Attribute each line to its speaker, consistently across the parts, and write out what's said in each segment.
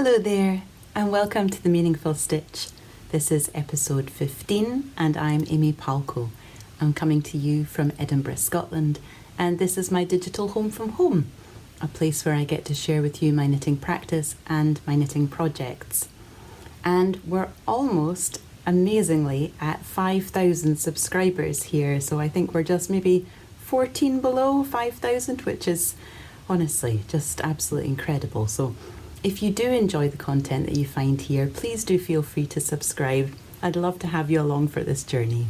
Speaker 1: Hello there, and welcome to The Meaningful Stitch. This is episode 15, and I'm Amy Palco. I'm coming to you from Edinburgh, Scotland, and this is my digital home from home, a place where I get to share with you my knitting practice and my knitting projects. And we're almost, amazingly, at 5,000 subscribers here, so I think we're just maybe 14 below 5,000, which is honestly just absolutely incredible. So if you do enjoy the content that you find here, please do feel free to subscribe. I'd love to have you along for this journey.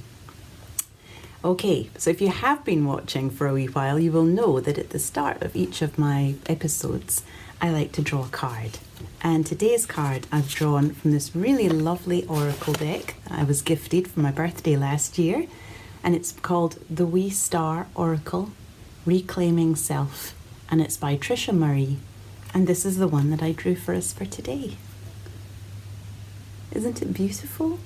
Speaker 1: Okay, so if you have been watching for a wee while, you will know that at the start of each of my episodes, I like to draw a card. And today's card I've drawn from this really lovely oracle deck that I was gifted for my birthday last year. And it's called The Wee Star Oracle, Reclaiming Self. And it's by Trisha Murray. And this is the one that I drew for us for today. Isn't it beautiful?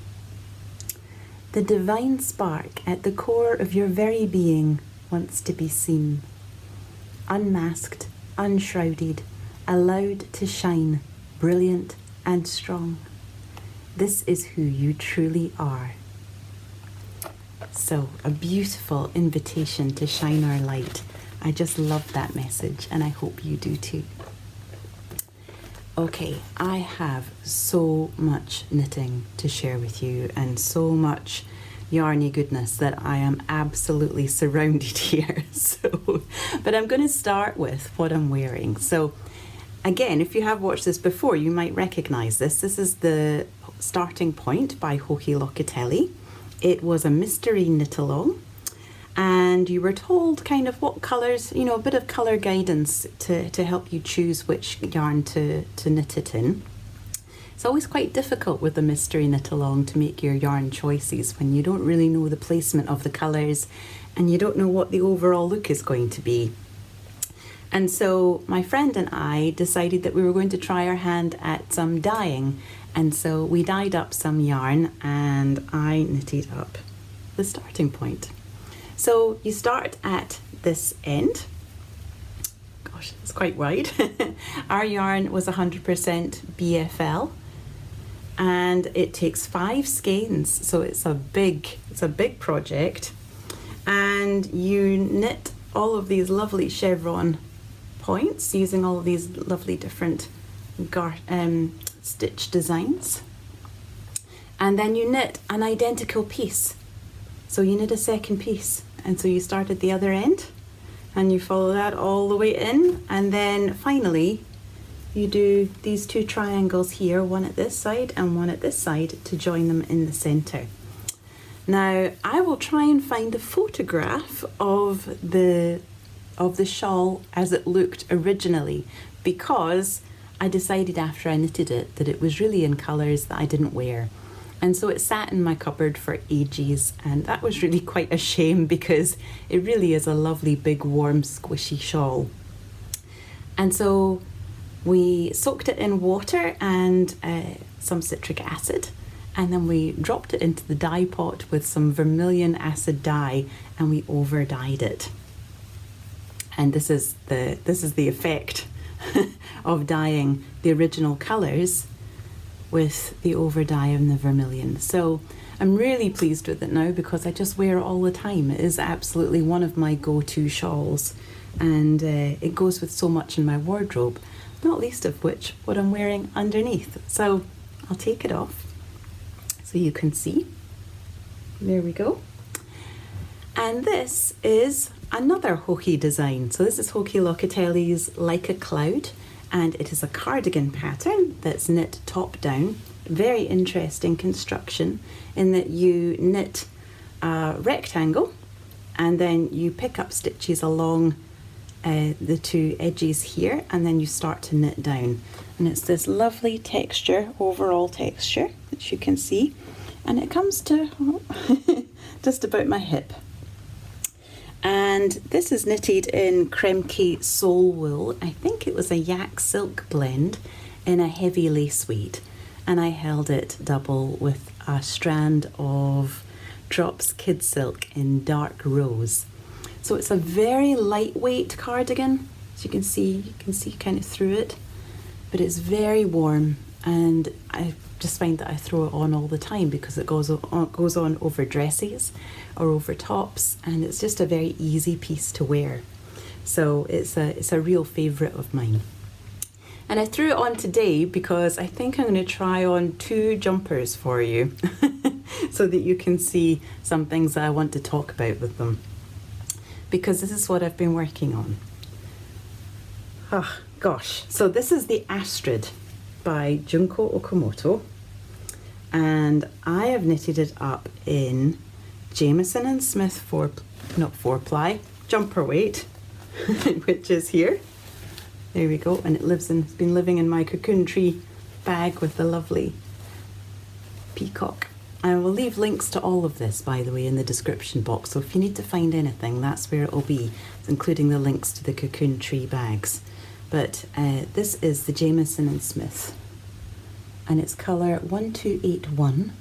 Speaker 1: The divine spark at the core of your very being wants to be seen. Unmasked, unshrouded, allowed to shine, brilliant and strong. This is who you truly are. So, a beautiful invitation to shine our light. I just love that message, and I hope you do too. Okay, I have so much knitting to share with you and so much yarny goodness that I am absolutely surrounded here. But I'm going to start with what I'm wearing. So again, if you have watched this before, you might recognize this. This is the Starting Point by Joji Locatelli. It was a mystery knit along. And you were told kind of what colours, a bit of colour guidance to help you choose which yarn to knit it in. It's always quite difficult with a mystery knit along to make your yarn choices when you don't really know the placement of the colours and you don't know what the overall look is going to be. And so my friend and I decided that we were going to try our hand at some dyeing. And so we dyed up some yarn and I knitted up the Starting Point. So you start at this end. Gosh, it's quite wide. Our yarn was 100% BFL and it takes 5 skeins, so it's a big project. And you knit all of these lovely chevron points using all of these lovely different stitch designs. And then you knit an identical piece. So you knit a second piece, and so you start at the other end and you follow that all the way in, and then finally you do these 2 triangles here, one at this side and one at this side, to join them in the centre. Now I will try and find a photograph of the shawl as it looked originally, because I decided after I knitted it that it was really in colours that I didn't wear. And so it sat in my cupboard for ages, and that was really quite a shame because it really is a lovely big warm squishy shawl. And so we soaked it in water and some citric acid, and then we dropped it into the dye pot with some vermilion acid dye, and we over dyed it. And this is the effect of dyeing the original colours with the over dye and the vermilion. So I'm really pleased with it now because I just wear it all the time. It is absolutely one of my go-to shawls, and it goes with so much in my wardrobe, not least of which what I'm wearing underneath. So I'll take it off so you can see. There we go. And this is another Joji design. So this is Joji Locatelli's Like a Cloud, and it is a cardigan pattern that's knit top down. Very interesting construction in that you knit a rectangle and then you pick up stitches along the 2 edges here, and then you start to knit down. And it's this lovely texture, overall texture, that you can see. And it comes to just about my hip. And this is knitted in Kremke sole wool. I think it was a yak silk blend in a heavy lace weight. And I held it double with a strand of Drops Kidsilk in dark rose. So it's a very lightweight cardigan. As you can see kind of through it. but it's very warm, and I just find that I throw it on all the time because it goes on over dresses or over tops, and it's just a very easy piece to wear. So it's a real favourite of mine. And I threw it on today because I think I'm going to try on 2 jumpers for you so that you can see some things that I want to talk about with them, because this is what I've been working on. Oh gosh, so this is the Astrid by Junko Okamoto, and I have knitted it up in Jamieson and Smith 4-ply jumper weight, which is here. There we go, and it's been living in my cocoon tree bag with the lovely peacock. I will leave links to all of this, by the way, in the description box, so if you need to find anything, that's where it will be, including the links to the cocoon tree bags. But this is the Jamieson and Smith, and it's colour 1281.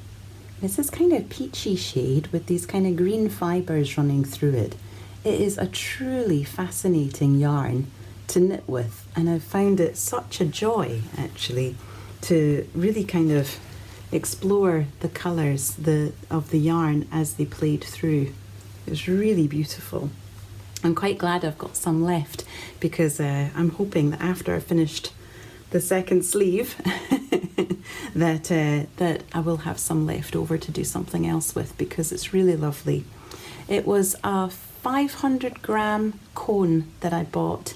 Speaker 1: It's this kind of peachy shade with these kind of green fibres running through it. It is a truly fascinating yarn to knit with, and I've found it such a joy actually to really kind of explore the colours of the yarn as they played through. It was really beautiful. I'm quite glad I've got some left, because I'm hoping that after I've finished the second sleeve that I will have some left over to do something else with, because it's really lovely. It was a 500-gram cone that I bought,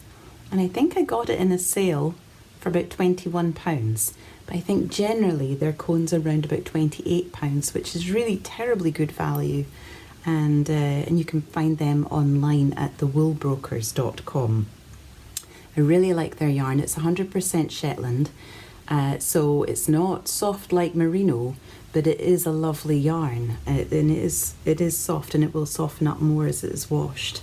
Speaker 1: and I think I got it in a sale for about £21. But I think generally their cones are around about £28, which is really terribly good value. And you can find them online at thewoolbrokers.com. I really like their yarn. It's 100% Shetland, so it's not soft like merino, but it is a lovely yarn, and it is soft, and it will soften up more as it is washed.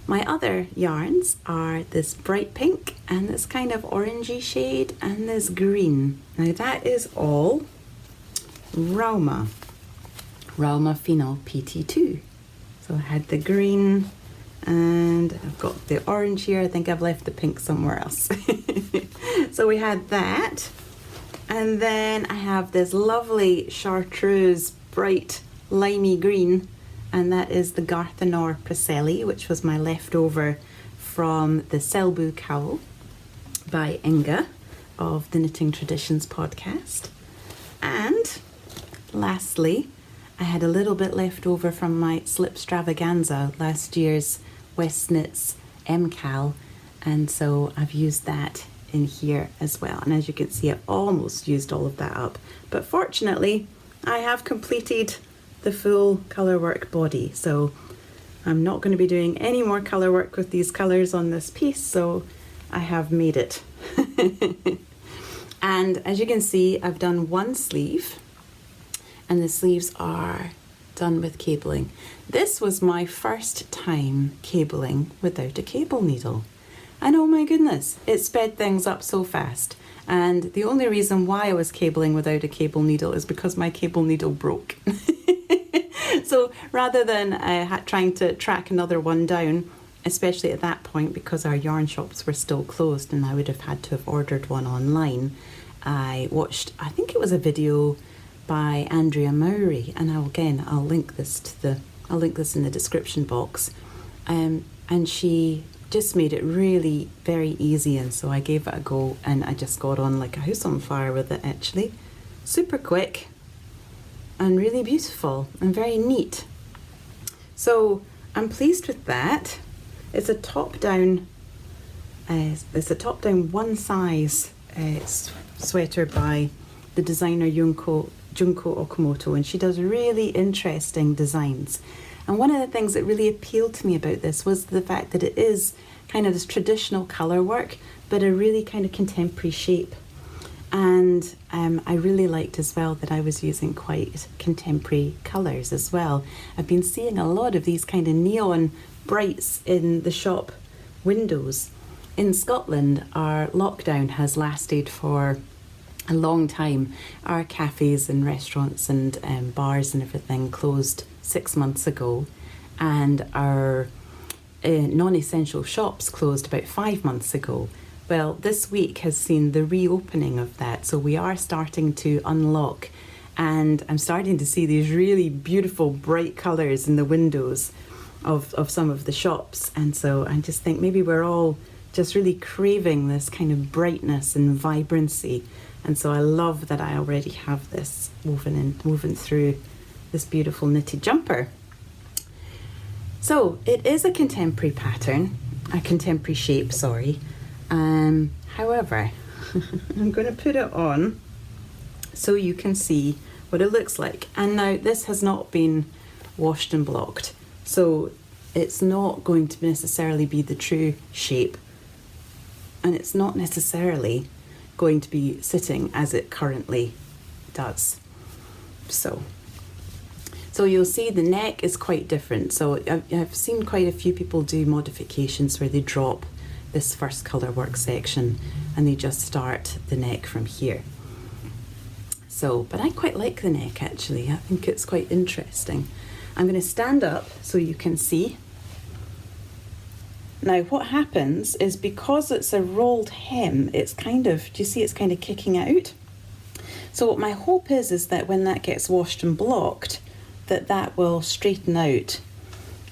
Speaker 1: My other yarns are this bright pink and this kind of orangey shade and this green. Now that is all Rauma Finull PT2. So I had the green, and I've got the orange here. I think I've left the pink somewhere else. So we had that, and then I have this lovely chartreuse bright limey green, and that is the Garthenor Preseli, which was my leftover from the Selbu cowl by Inga of the Knitting Traditions podcast. And lastly, I had a little bit left over from my Slipstravaganza, last year's West Knits MCAL, and so I've used that in here as well. And as you can see, I've almost used all of that up, but fortunately I have completed the full colour work body, so I'm not going to be doing any more colour work with these colours on this piece, so I have made it. And as you can see, I've done one sleeve, and the sleeves are done with cabling. This was my first time cabling without a cable needle, and oh my goodness, it sped things up so fast. And the only reason why I was cabling without a cable needle is because my cable needle broke. So rather than trying to track another one down, especially at that point because our yarn shops were still closed and I would have had to have ordered one online, I watched, I think it was a video by Andrea Mowry, and I'll link this in the description box, and she just made it really very easy, and so I gave it a go, and I just got on like a house on fire with it actually. Super quick and really beautiful and very neat. So I'm pleased with that. It's a top down one size sweater by the designer Junko Okamoto, and she does really interesting designs. And one of the things that really appealed to me about this was the fact that it is kind of this traditional colour work, but a really kind of contemporary shape. And I really liked as well that I was using quite contemporary colours as well. I've been seeing a lot of these kind of neon brights in the shop windows. In Scotland, our lockdown has lasted for a long time. Our cafes and restaurants and bars and everything closed 6 months ago, and our non-essential shops closed about 5 months ago. Well, this week has seen the reopening of that, so we are starting to unlock, and I'm starting to see these really beautiful bright colours in the windows of some of the shops, and so I just think maybe we're all just really craving this kind of brightness and vibrancy, and so I love that I already have this woven through this beautiful knitted jumper. So it is a contemporary pattern, a contemporary shape, sorry. However, I'm going to put it on so you can see what it looks like. And now this has not been washed and blocked, so it's not going to necessarily be the true shape, and it's not necessarily going to be sitting as it currently does. So you'll see the neck is quite different. So I've seen quite a few people do modifications where they drop this first colour work section and they just start the neck from here. So, but I quite like the neck actually. I think it's quite interesting. I'm going to stand up so you can see. Now what happens is, because it's a rolled hem, it's kind of, do you see it's kind of kicking out? So what my hope is that when that gets washed and blocked, that will straighten out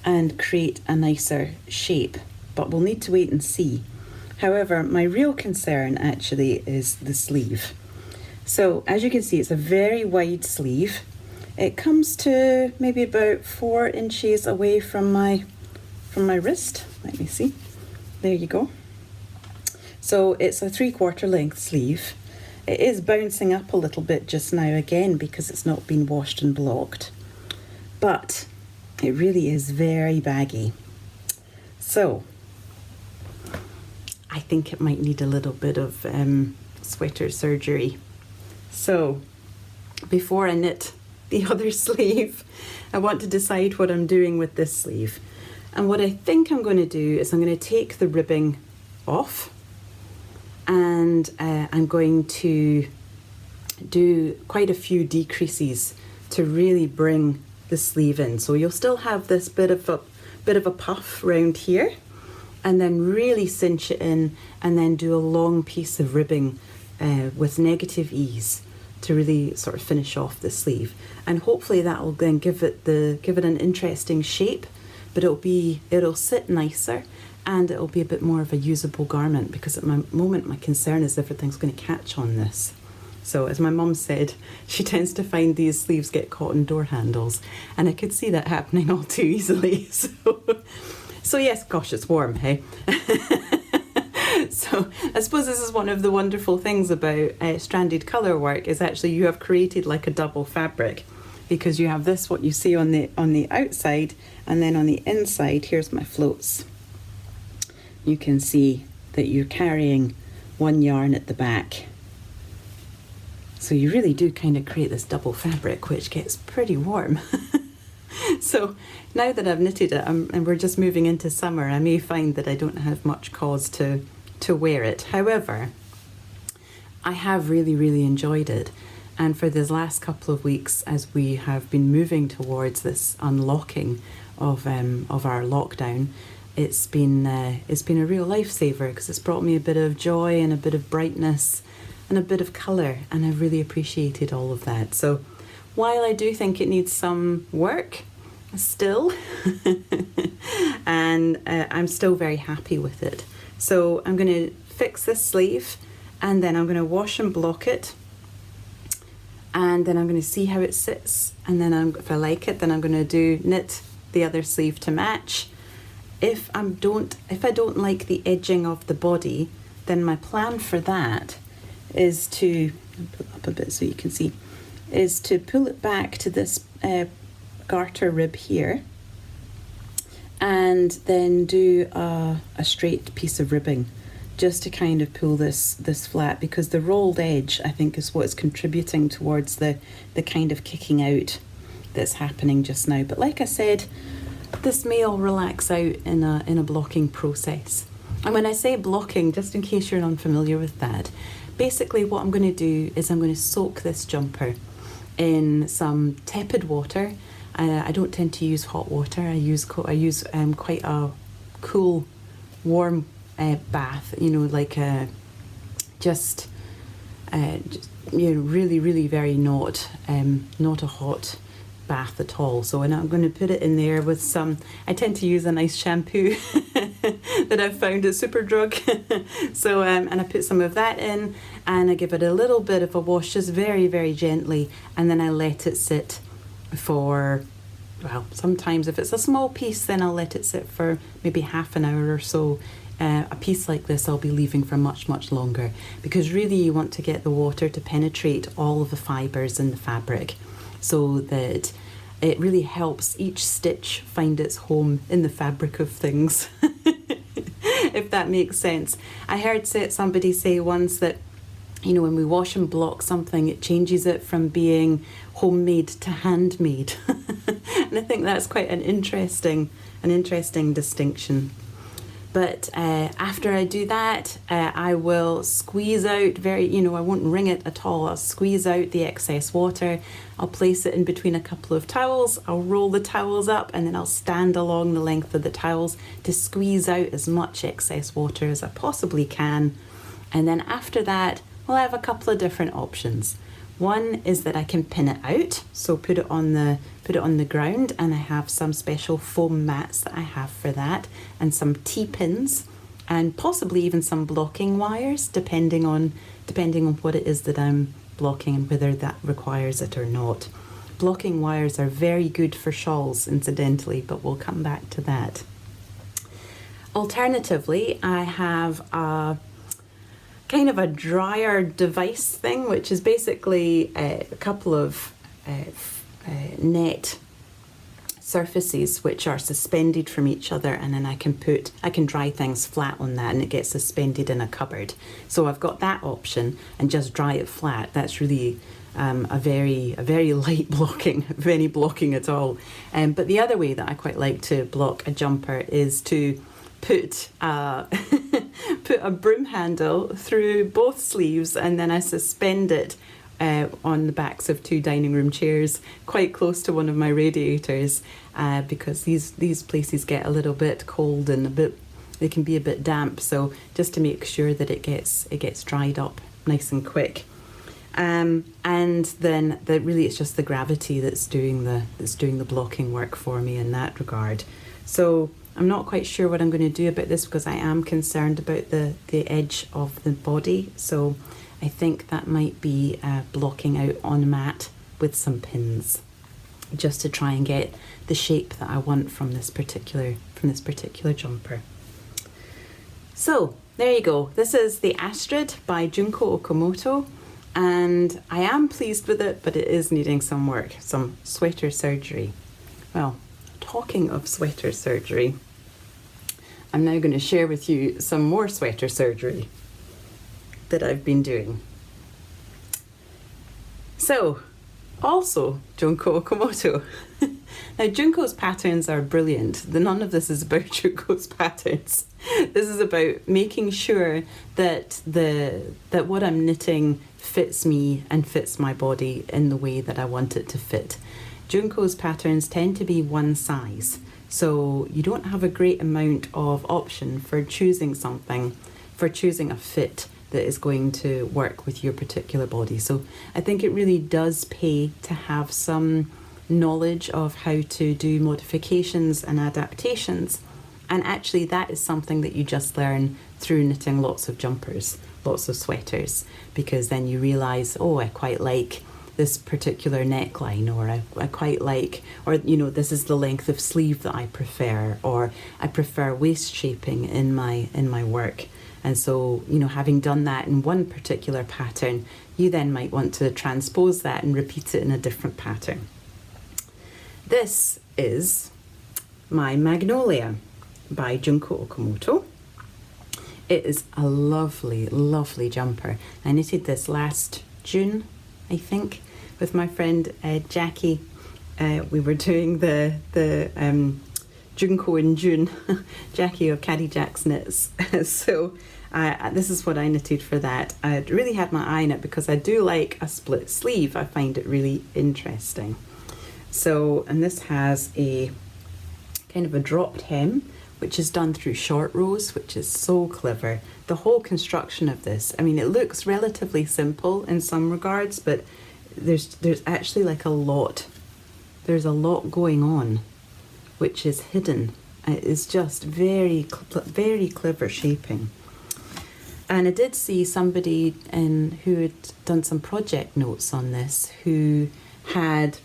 Speaker 1: and create a nicer shape, but we'll need to wait and see. However, my real concern actually is the sleeve. So as you can see, it's a very wide sleeve. It comes to maybe about 4 inches away from my wrist. Let me see. There you go. So it's a 3/4 length sleeve. It is bouncing up a little bit just now again because it's not been washed and blocked, but it really is very baggy. So I think it might need a little bit of sweater surgery. So before I knit the other sleeve, I want to decide what I'm doing with this sleeve. And what I think I'm going to do is I'm going to take the ribbing off, and I'm going to do quite a few decreases to really bring the sleeve in. So you'll still have this bit of a puff round here, and then really cinch it in, and then do a long piece of ribbing with negative ease to really sort of finish off the sleeve. And hopefully that will then give it an interesting shape, but it'll sit nicer, and it'll be a bit more of a usable garment, because at the moment my concern is everything's going to catch on this. So as my mum said, she tends to find these sleeves get caught in door handles, and I could see that happening all too easily. So yes, gosh, it's warm, hey? So I suppose this is one of the wonderful things about stranded colour work, is actually you have created like a double fabric, because you have this, what you see on the outside, and then on the inside, here's my floats. You can see that you're carrying one yarn at the back. So you really do kind of create this double fabric, which gets pretty warm. So now that I've knitted it, and we're just moving into summer, I may find that I don't have much cause to wear it. However, I have really, really enjoyed it. And for this last couple of weeks, as we have been moving towards this unlocking of our lockdown, it's been a real lifesaver, because it's brought me a bit of joy and a bit of brightness and a bit of colour, and I've really appreciated all of that. So while I do think it needs some work still, and I'm still very happy with it. So I'm going to fix this sleeve, and then I'm going to wash and block it, and then I'm going to see how it sits, and then if I like it, then I'm going to knit the other sleeve to match. If I don't like the edging of the body, then my plan for that is to pull it up a bit so you can see, is to pull it back to this garter rib here, and then do a straight piece of ribbing, just to kind of pull this flat, because the rolled edge, I think, is what's contributing towards the kind of kicking out that's happening just now. But like I said, this may all relax out in a blocking process. And when I say blocking, just in case you're unfamiliar with that, basically what I'm going to do is I'm going to soak this jumper in some tepid water. I don't tend to use hot water. I use quite a cool, warm bath, you know, like a just you know, really very not a hot bath at all. So, and I'm going to put it in there with some, I tend to use a nice shampoo that I've found at Superdrug. So and I put some of that in, and I give it a little bit of a wash, just very gently, and then I let it sit for, well, sometimes if it's a small piece, then I'll let it sit for maybe half an hour or so. A piece like this I'll be leaving for much longer, because really you want to get the water to penetrate all of the fibres in the fabric, so that it really helps each stitch find its home in the fabric of things. If that makes sense. I heard somebody say once that, you know, when we wash and block something, it changes it from being homemade to handmade. And I think that's quite an interesting distinction. But after I do that, I will squeeze out I won't wring it at all. I'll squeeze out the excess water. I'll place it in between a couple of towels. I'll roll the towels up, and then I'll stand along the length of the towels to squeeze out as much excess water as I possibly can. And then after that, well, I have a couple of different options. One is that I can pin it out, so put it on the ground, and I have some special foam mats that I have for that, and some T-pins, and possibly even some blocking wires, depending on what it is that I'm blocking and whether that requires it or not. Blocking wires are very good for shawls, incidentally, but we'll come back to that. Alternatively, I have a kind of a dryer device thing, which is basically a couple of net surfaces which are suspended from each other, and then I can dry things flat on that, and it gets suspended in a cupboard. So I've got that option, and just dry it flat. That's really a very light blocking, if any blocking at all. But the other way that I quite like to block a jumper is to put a broom handle through both sleeves, and then I suspend it on the backs of 2 dining room chairs quite close to one of my radiators, because these places get a little bit cold and they can be a bit damp, so just to make sure that it gets dried up nice and quick. And then really it's just the gravity that's doing the blocking work for me in that regard. So I'm not quite sure what I'm going to do about this, because I am concerned about the edge of the body. So I think that might be blocking out on a mat with some pins, just to try and get the shape that I want from this particular jumper. So there you go. This is the Astrid by Junko Okamoto, and I am pleased with it, but it is needing some work, some sweater surgery. Well, talking of sweater surgery, I'm now going to share with you some more sweater surgery that I've been doing. So, also Junko Okamoto. Now, Junko's patterns are brilliant. None of this is about Junko's patterns. This is about making sure that what I'm knitting fits me and fits my body in the way that I want it to fit. Junko's patterns tend to be one size, so you don't have a great amount of option for choosing a fit that is going to work with your particular body. So I think it really does pay to have some knowledge of how to do modifications and adaptations, and actually that is something that you just learn through knitting lots of jumpers, lots of sweaters, because then you realise, oh, I quite like this particular neckline, or I quite like, or this is the length of sleeve that I prefer, or I prefer waist shaping in my work. And so, having done that in one particular pattern, you then might want to transpose that and repeat it in a different pattern. This is my Magnolia by Junko Okamoto. It is a lovely, lovely jumper. I knitted this last June, I think, with my friend Jackie. We were doing the Junko in June, Jackie of Caddy Jack's Knits. So this is what I knitted for that. I really had my eye on it because I do like a split sleeve. I find it really interesting. So, and this has a kind of a dropped hem which is done through short rows, which is so clever. The whole construction of this, I mean, it looks relatively simple in some regards, but there's actually like a lot. There's a lot going on, which is hidden. It is just very clever shaping. And I did see somebody who had done some project notes on this, who had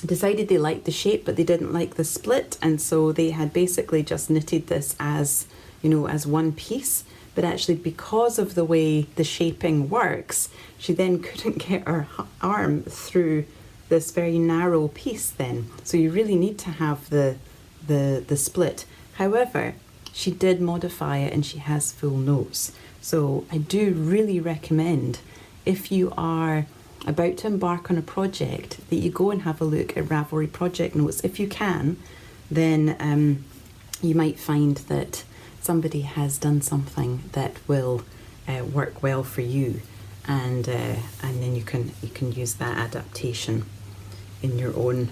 Speaker 1: decided they liked the shape but they didn't like the split, and so they had basically just knitted this as, you know, as one piece. But actually, because of the way the shaping works, she then couldn't get her arm through this very narrow piece then. So you really need to have the split. However, she did modify it and she has full notes. So I do really recommend, if you are about to embark on a project, that you go and have a look at Ravelry project notes. If you can, then you might find that somebody has done something that will work well for you, and then you can use that adaptation in your own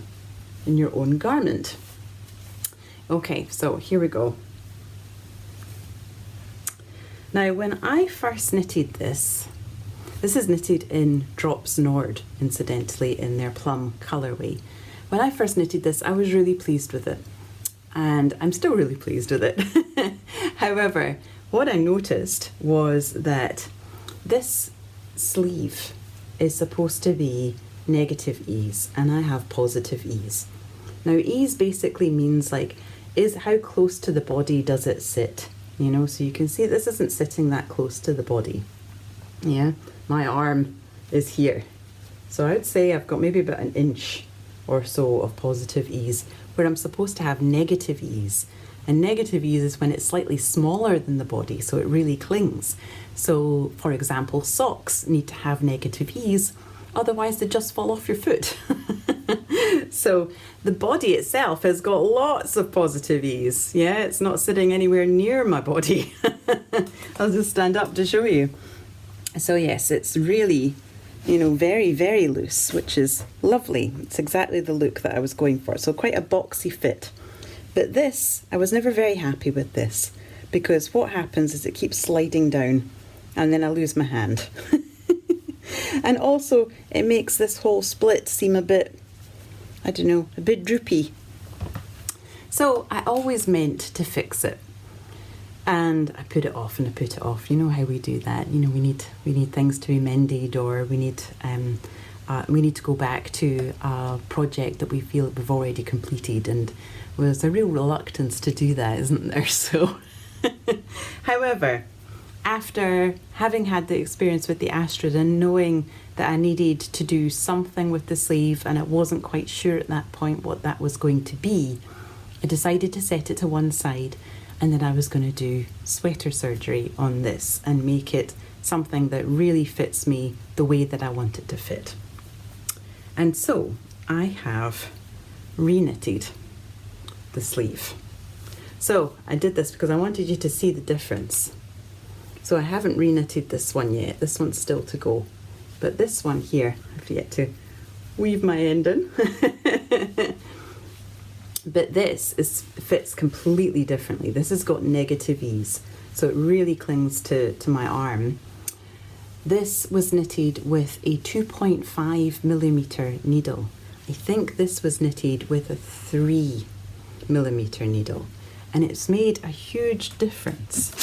Speaker 1: garment. Okay, so here we go. Now, when I first knitted this is knitted in Drops Nord, incidentally, in their Plum colourway. When I first knitted this, I was really pleased with it, and I'm still really pleased with it. However, what I noticed was that this sleeve is supposed to be negative ease, and I have positive ease. Now, ease basically means like, how close to the body does it sit? You know, so you can see this isn't sitting that close to the body. Yeah, my arm is here. So I would say I've got maybe about an inch or so of positive ease, where I'm supposed to have negative ease. And negative ease is when it's slightly smaller than the body, so it really clings. So, for example, socks need to have negative ease, otherwise they just fall off your foot. So the body itself has got lots of positive ease. Yeah, it's not sitting anywhere near my body. I'll just stand up to show you. So yes, it's really, you know, very, very loose, which is lovely. It's exactly the look that I was going for. So quite a boxy fit. But this, I was never very happy with this, because what happens is it keeps sliding down and then I lose my hand. And also it makes this whole split seem a bit, I don't know, a bit droopy. So I always meant to fix it. And I put it off and I put it off. You know how we do that. You know, we need things to be mended, or we need to go back to a project that we feel that we've already completed, and there's a real reluctance to do that, isn't there? So, however, after having had the experience with the Astrid and knowing that I needed to do something with the sleeve, and I wasn't quite sure at that point what that was going to be, I decided to set it to one side, and then I was going to do sweater surgery on this and make it something that really fits me the way that I want it to fit. And so I have re-knitted the sleeve. So I did this because I wanted you to see the difference. So I haven't re-knitted this one yet. This one's still to go. But this one here, I have yet to weave my end in. But this fits completely differently. This has got negative ease, so it really clings to my arm. This was knitted with a 2.5mm needle. I think this was knitted with a 3mm needle, and it's made a huge difference.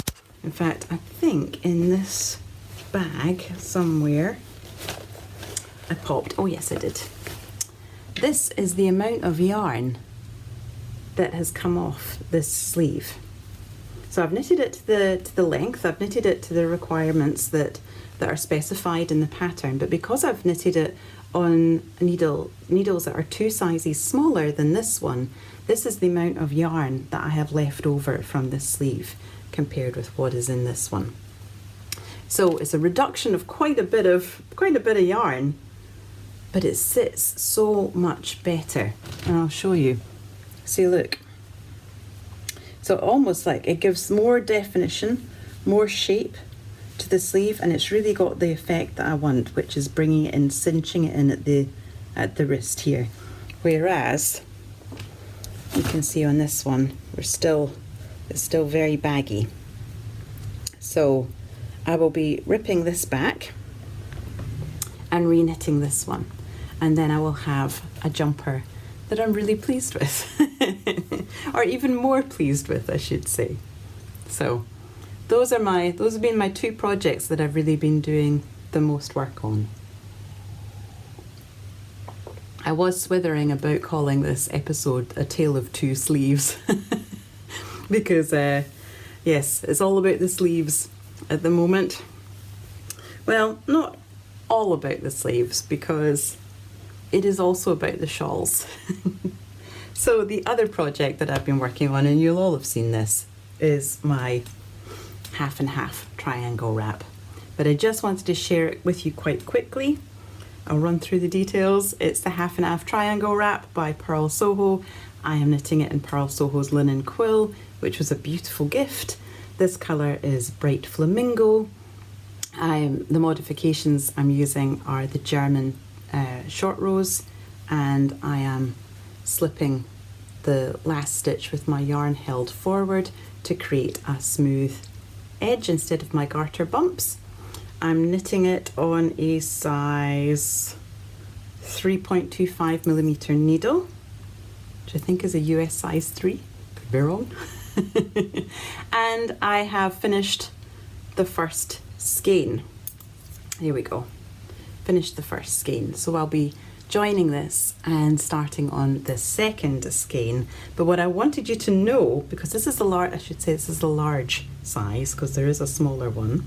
Speaker 1: In fact, I think in this bag somewhere I popped, oh yes I did. This is the amount of yarn that has come off this sleeve. So I've knitted it to the length, I've knitted it to the requirements that are specified in the pattern, but because I've knitted it on needles that are 2 sizes smaller than this one, this is the amount of yarn that I have left over from this sleeve compared with what is in this one. So it's a reduction of quite a bit of yarn, but it sits so much better, and I'll show you. See, look. So almost like it gives more definition, more shape to the sleeve, and it's really got the effect that I want, which is bringing it in, cinching it in at the wrist here. Whereas you can see on this one, we're still It's still very baggy. So I will be ripping this back and re-knitting this one. And then I will have a jumper that I'm really pleased with. Or even more pleased with, I should say. So those have been my two projects that I've really been doing the most work on. I was swithering about calling this episode A Tale of Two Sleeves. Because, yes, it's all about the sleeves at the moment. Well, not all about the sleeves, because it is also about the shawls. So the other project that I've been working on, and you'll all have seen this, is my half and half triangle wrap. But I just wanted to share it with you quite quickly. I'll run through the details. It's the half and half triangle wrap by Purl Soho. I am knitting it in Purl Soho's linen quill, which was a beautiful gift. This colour is bright flamingo. The modifications I'm using are the German short rows, and I am slipping the last stitch with my yarn held forward to create a smooth edge instead of my garter bumps. I'm knitting it on a size 3.25mm needle, which I think is a US size 3, could be wrong. And I have finished the first skein. Here we go. Finished the first skein. So I'll be joining this and starting on the second skein. But what I wanted you to know, because this is the large, I should say this is the large size, because there is a smaller one.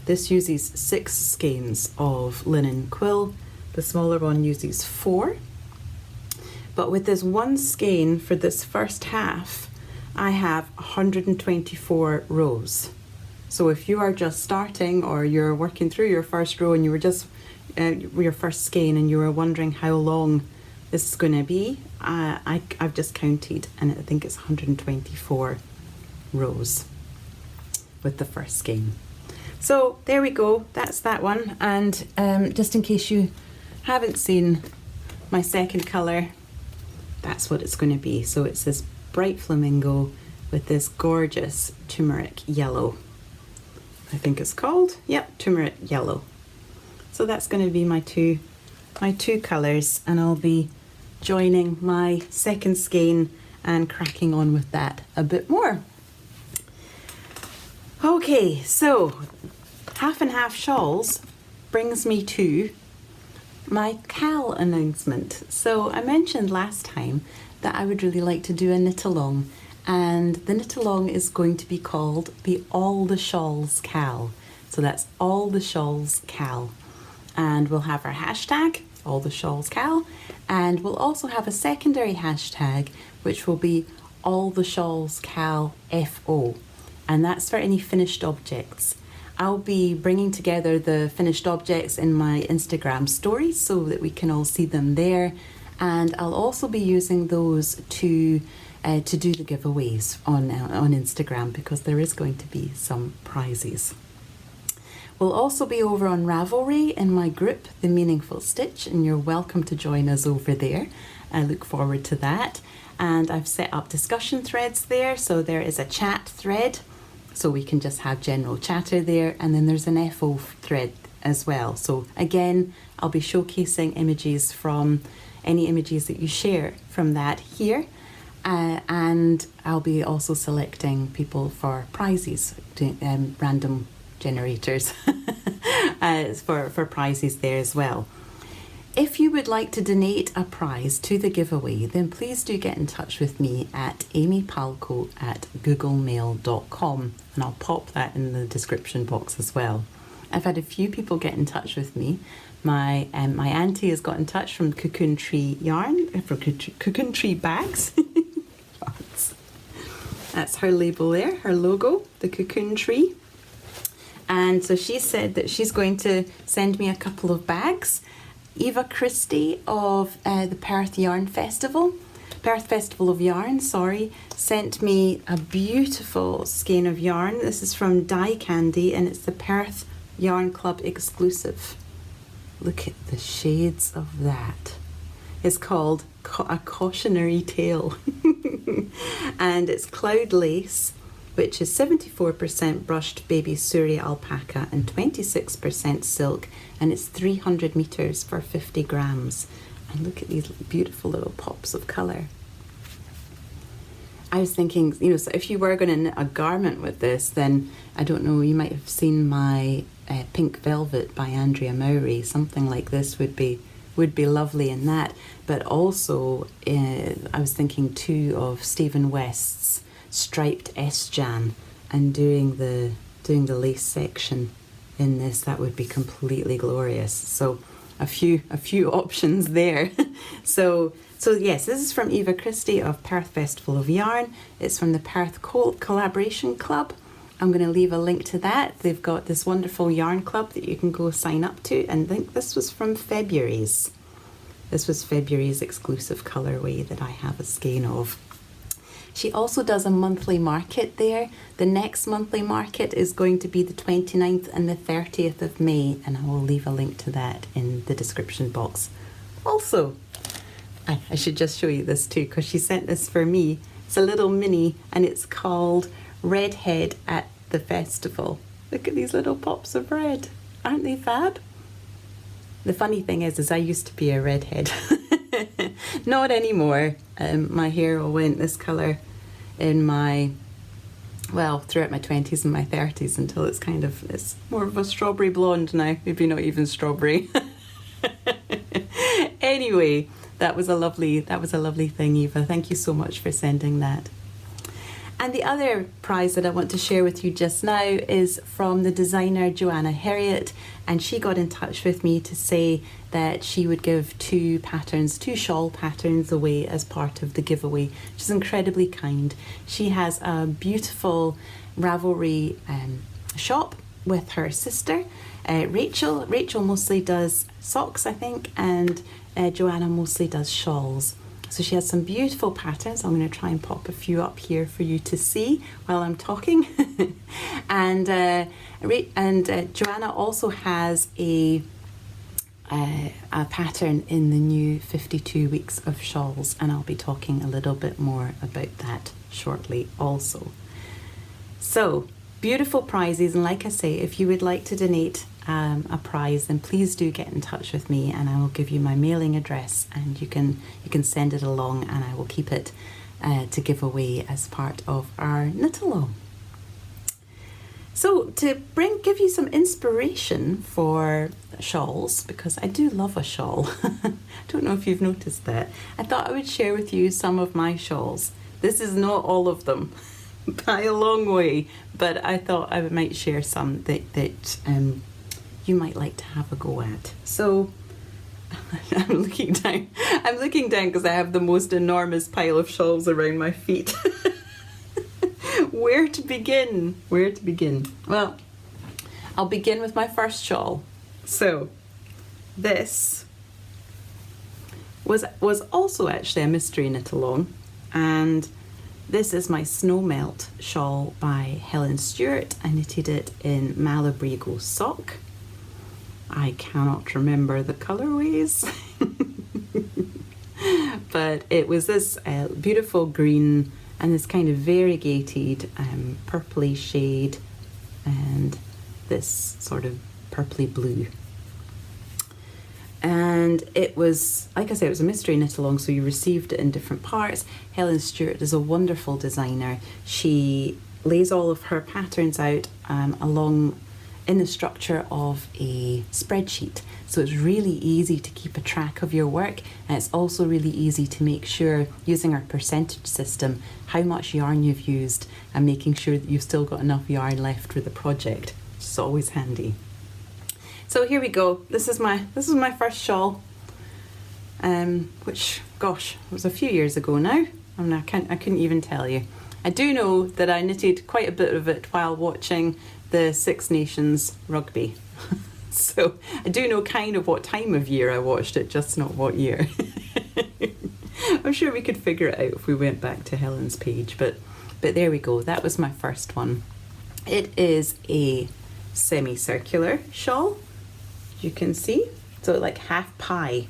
Speaker 1: This uses 6 skeins of linen quill. The smaller one uses 4. But with this one skein for this first half, I have 124 rows. So if you are just starting, or you're working through your first row and you were just your first skein and you were wondering how long this is going to be, I've just counted, and I think it's 124 rows with the first skein. So there we go, that's that one. And just in case you haven't seen my second colour, that's what it's going to be. So it's this bright flamingo with this gorgeous turmeric yellow. I think it's called, yep, turmeric yellow. So that's going to be my two colours, and I'll be joining my second skein and cracking on with that a bit more. Okay, so half and half shawls brings me to my CAL announcement. So I mentioned last time that I would really like to do a knit along, and the knit along is going to be called the All the Shawls CAL. So that's All the Shawls CAL, and we'll have our hashtag All the Shawls CAL, and we'll also have a secondary hashtag which will be All the Shawls CAL FO, and that's for any finished objects. I'll be bringing together the finished objects in my Instagram stories so that we can all see them there, and I'll also be using those to do the giveaways on Instagram, because there is going to be some prizes. We'll also be over on Ravelry in my group, The Meaningful Stitch, and you're welcome to join us over there. I look forward to that. And I've set up discussion threads there, so there is a chat thread, so we can just have general chatter there, and then there's an FO thread as well. So again, I'll be showcasing images from any images that you share from that here, and I'll be also selecting people for prizes, random generators for prizes there as well. If you would like to donate a prize to the giveaway, then please do get in touch with me at amypalco@googlemail.com, and I'll pop that in the description box as well. I've had a few people get in touch with me. My auntie has got in touch from Cocoon Tree Yarn, from Cocoon Tree Bags. That's her label there, her logo, the Cocoon Tree. And so she said that she's going to send me a couple of bags. Eva Christie of the Perth Festival of Yarn, sent me a beautiful skein of yarn. This is from Dye Candy, and it's the Perth Yarn Club exclusive. Look at the shades of that. It's called A Cautionary Tale. And it's cloud lace, which is 74% brushed baby Suri alpaca and 26% silk, and it's 300 meters for 50 grams. And look at these beautiful little pops of color. I was thinking, you know, so if you were going to knit a garment with this, then I don't know, you might have seen my Pink Velvet by Andrea Mowry. Something like this would be lovely in that. But also, I was thinking too of Stephen West's striped S-Jan and doing the lace section in this. That would be completely glorious. So a few options there. So yes, this is from Eva Christie of Perth Festival of Yarn. It's from the Perth Collaboration Club. I'm going to leave a link to that. They've got this wonderful yarn club that you can go sign up to, and I think this was from February's. This was February's exclusive colourway that I have a skein of. She also does a monthly market there. The next monthly market is going to be the 29th and the 30th of May, and I will leave a link to that in the description box. Also, I should just show you this too, because she sent this for me. It's a little mini, and it's called Redhead at the Festival. Look at these little pops of red. Aren't they fab? The funny thing is I used to be a redhead. Not anymore. My hair all went this colour in throughout my 20s and my 30s until it's more of a strawberry blonde now. Maybe not even strawberry. Anyway, that was a lovely thing, Eva. Thank you so much for sending that. And the other prize that I want to share with you just now is from the designer Joanna Herriot, and she got in touch with me to say that she would give two shawl patterns away as part of the giveaway, which is incredibly kind. She has a beautiful Ravelry shop with her sister, Rachel. Rachel mostly does socks, I think, and Joanna mostly does shawls. So she has some beautiful patterns. I'm going to try and pop a few up here for you to see while I'm talking. and Joanna also has a pattern in the new 52 weeks of shawls, and I'll be talking a little bit more about that shortly also. So beautiful prizes, and like I say, if you would like to donate a prize, then please do get in touch with me, and I will give you my mailing address, and you can send it along, and I will keep it to give away as part of our knit along. So to give you some inspiration for shawls, because I do love a shawl. Don't know if you've noticed that. I thought I would share with you some of my shawls. This is not all of them by a long way, but I thought I might share some that you might like to have a go at. So I'm looking down because I have the most enormous pile of shawls around my feet. Where to begin? Well, I'll begin with my first shawl. So this was also actually a mystery knit along, and this is my Snowmelt shawl by Helen Stewart. I knitted it in Malabrigo sock. I cannot remember the colorways, but it was this beautiful green and this kind of variegated purpley shade and this sort of purpley blue. And it was, like I said, it was a mystery knit along, so you received it in different parts. Helen Stewart is a wonderful designer. She lays all of her patterns out along in the structure of a spreadsheet, so it's really easy to keep a track of your work, and it's also really easy to make sure, using our percentage system, how much yarn you've used and making sure that you've still got enough yarn left for the project, which is always handy. So here we go. This is my first shawl, which, gosh, it was a few years ago now. I couldn't even tell you. I do know that I knitted quite a bit of it while watching the Six Nations rugby. So I do know kind of what time of year I watched it, just not what year. I'm sure we could figure it out if we went back to Helen's page, but there we go. That was my first one. It is a semicircular shawl, you can see. So like half pie.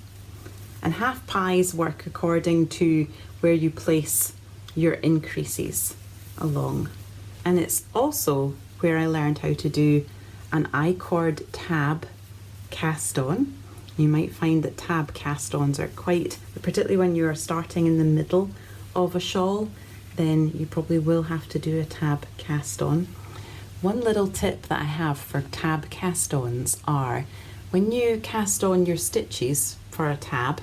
Speaker 1: And half pies work according to where you place your increases along and it's also where I learned how to do an I-cord tab cast on. You might find that tab cast ons are quite, particularly when you are starting in the middle of a shawl, then you probably will have to do a tab cast on. One little tip that I have for tab cast ons are, when you cast on your stitches for a tab,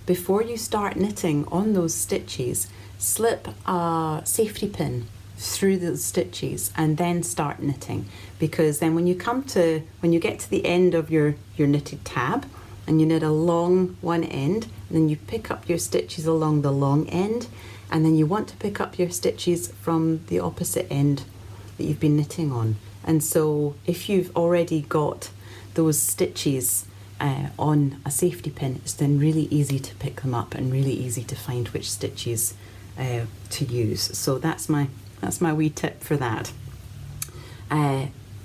Speaker 1: before you start knitting on those stitches, slip a safety pin through those stitches and then start knitting, because then when you get to the end of your knitted tab and you knit along one end, and then you pick up your stitches along the long end, and then you want to pick up your stitches from the opposite end that you've been knitting on. And so if you've already got those stitches on a safety pin, it's then really easy to pick them up and really easy to find which stitches to use. So that's my wee tip for that.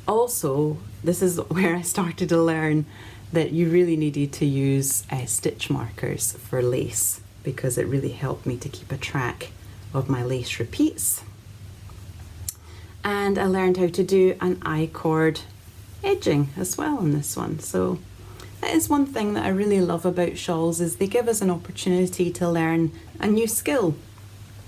Speaker 1: Also, this is where I started to learn that you really needed to use stitch markers for lace, because it really helped me to keep a track of my lace repeats. And I learned how to do an I-cord edging as well on this one. So that is one thing that I really love about shawls, is they give us an opportunity to learn a new skill,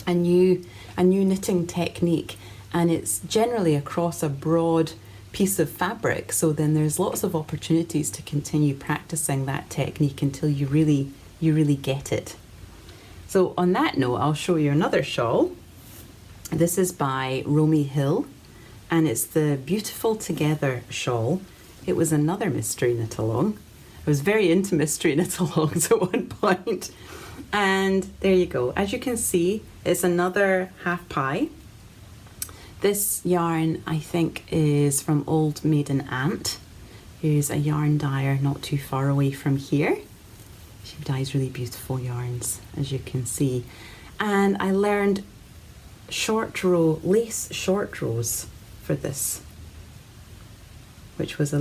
Speaker 1: a new knitting technique, and it's generally across a broad piece of fabric, so then there's lots of opportunities to continue practicing that technique until you really get it. So on that note, I'll show you another shawl. This is by Rauma Hill, and it's the Beautiful Together shawl. It was another mystery knit along. I was very into mystery knit alongs at one point. And there you go. As you can see, it's another half pie. This yarn, I think, is from Old Maiden Ant, who's a yarn dyer not too far away from here. She dyes really beautiful yarns, as you can see. And I learned lace short rows for this, which was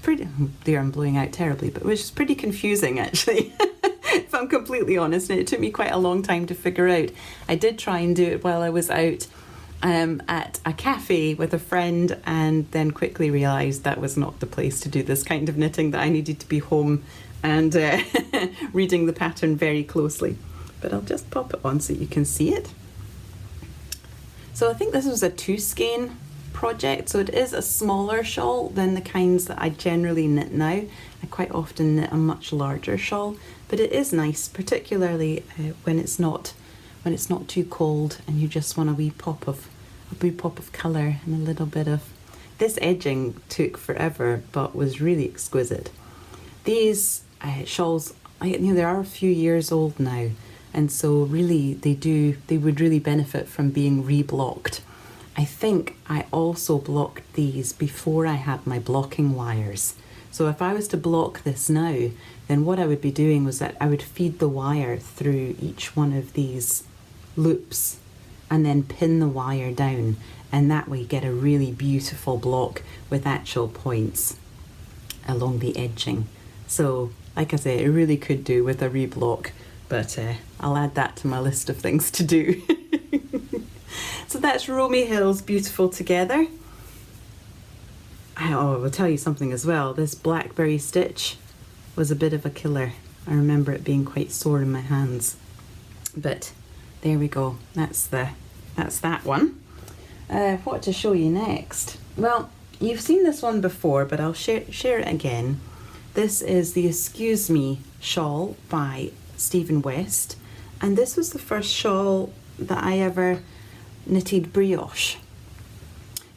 Speaker 1: pretty, there I'm blowing out terribly, but which was pretty confusing actually, if I'm completely honest, and it took me quite a long time to figure out. I did try and do it while I was out at a cafe with a friend, and then quickly realised that was not the place to do this kind of knitting, that I needed to be home and reading the pattern very closely. But I'll just pop it on so you can see it. So I think this was a 2 skein project, so it is a smaller shawl than the kinds that I generally knit now. I quite often knit a much larger shawl, but it is nice, particularly when it's not too cold and you just want a wee pop of colour and a little bit of. This edging took forever, but was really exquisite. These shawls, they are a few years old now, and so really they would really benefit from being reblocked. I think I also blocked these before I had my blocking wires. So if I was to block this now, then what I would be doing was that I would feed the wire through each one of these loops and then pin the wire down, and that way get a really beautiful block with actual points along the edging. So like I say, it really could do with a reblock, but I'll add that to my list of things to do. So that's Rauma Hill's Beautiful Together. I will tell you something as well. This blackberry stitch was a bit of a killer. I remember it being quite sore in my hands. But there we go. That's that one. What to show you next? Well, you've seen this one before, but I'll share it again. This is the Excuse Me shawl by Stephen West, and this was the first shawl that I ever knitted brioche.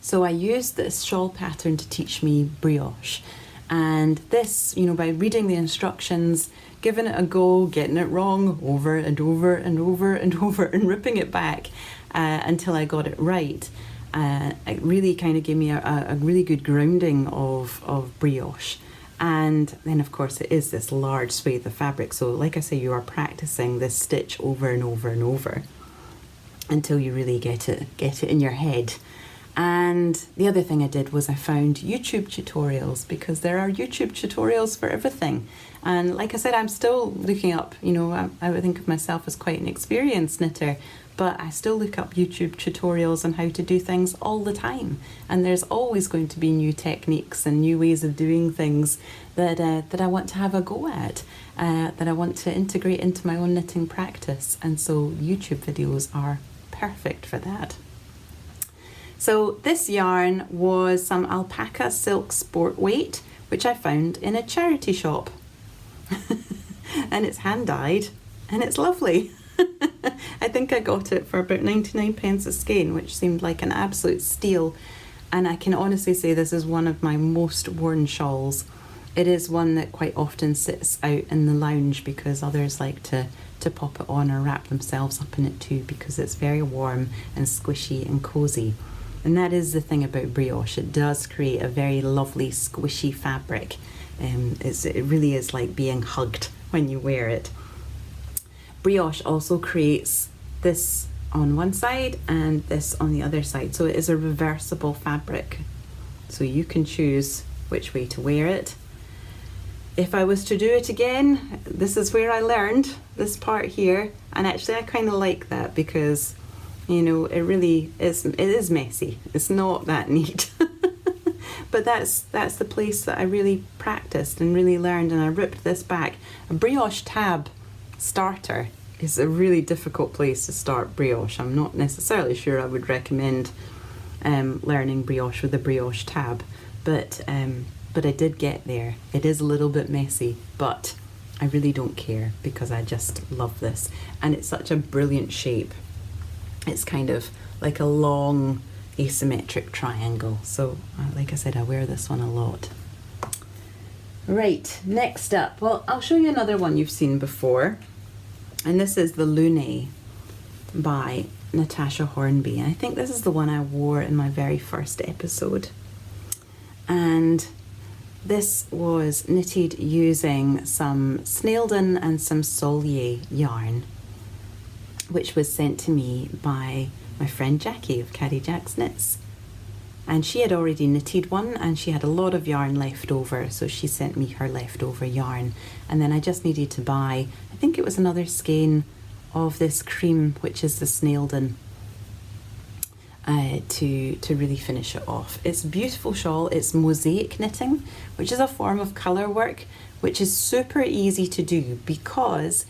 Speaker 1: So I used this shawl pattern to teach me brioche, and this, by reading the instructions, giving it a go, getting it wrong over and over and over and over, and ripping it back until I got it right, it really kind of gave me a really good grounding of brioche. And then of course it is this large swathe of fabric, so like I say, you are practicing this stitch over and over and over until you really get it in your head. And the other thing I did was I found YouTube tutorials, because there are YouTube tutorials for everything. And like I said, I'm still looking up, I would think of myself as quite an experienced knitter, but I still look up YouTube tutorials on how to do things all the time. And there's always going to be new techniques and new ways of doing things that I want to have a go at, that I want to integrate into my own knitting practice. And so YouTube videos are perfect for that. So this yarn was some alpaca silk sport weight, which I found in a charity shop. And it's hand dyed and it's lovely. I think I got it for about 99 pence a skein, which seemed like an absolute steal. And I can honestly say this is one of my most worn shawls. It is one that quite often sits out in the lounge because others like to pop it on or wrap themselves up in it too, because it's very warm and squishy and cosy. And that is the thing about brioche. It does create a very lovely squishy fabric. It really is like being hugged when you wear it. Brioche also creates this on one side and this on the other side. So it is a reversible fabric. So you can choose which way to wear it. If I was to do it again, this is where I learned this part here. And actually I kind of like that because, you know, it is messy. It's not that neat. But that's the place that I really practiced and really learned, and I ripped this back. A brioche tab starter is a really difficult place to start brioche. I'm not necessarily sure I would recommend learning brioche with a brioche tab, but I did get there. It is a little bit messy, but I really don't care because I just love this. And it's such a brilliant shape. It's kind of like a long asymmetric triangle. So like I said, I wear this one a lot. Right, next up, well, I'll show you another one you've seen before. And this is the Lune by Natasha Hornby. And I think this is the one I wore in my very first episode. And this was knitted using some Snaildon and some Solier yarn, which was sent to me by my friend Jackie of Caddy Jack's Knits. And she had already knitted one and she had a lot of yarn left over, so she sent me her leftover yarn. And then I just needed to buy, I think it was another skein of this cream, which is the Snaildon, to really finish it off. It's a beautiful shawl. It's mosaic knitting, which is a form of colour work, which is super easy to do because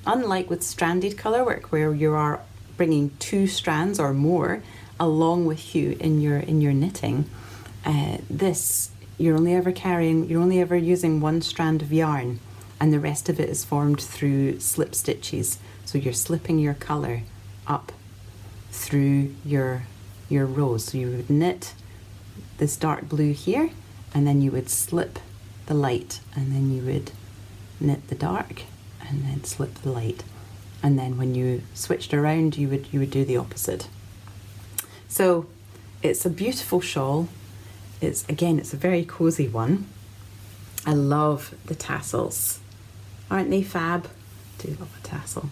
Speaker 1: unlike with stranded colour work where you are bringing 2 strands or more along with you in your knitting, this you're only ever using 1 strand of yarn, and the rest of it is formed through slip stitches. So you're slipping your colour up through your rows. So you would knit this dark blue here, and then you would slip the light, and then you would knit the dark, and then slip the light. And then when you switched around, you would do the opposite. So it's a beautiful shawl. It's a very cozy one. I love the tassels. Aren't they fab? I do love a tassel.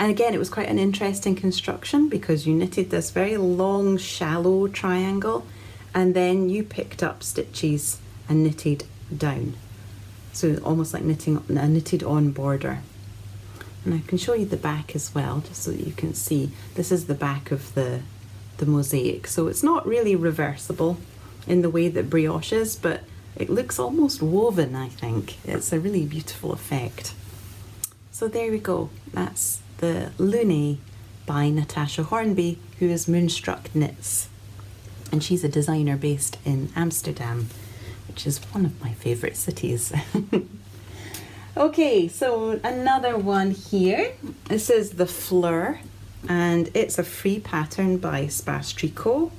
Speaker 1: And again, it was quite an interesting construction because you knitted this very long, shallow triangle, and then you picked up stitches and knitted down. So almost like knitting a knitted on border. And I can show you the back as well, just so that you can see. This is the back of the mosaic. So it's not really reversible in the way that brioche is, but it looks almost woven, I think. It's a really beautiful effect. So there we go. That's the Lune by Natasha Hornby, who is Moonstruck Knits. And she's a designer based in Amsterdam, which is one of my favourite cities. Okay, so another one here. This is the Fleur, and it's a free pattern by Spas Tricot.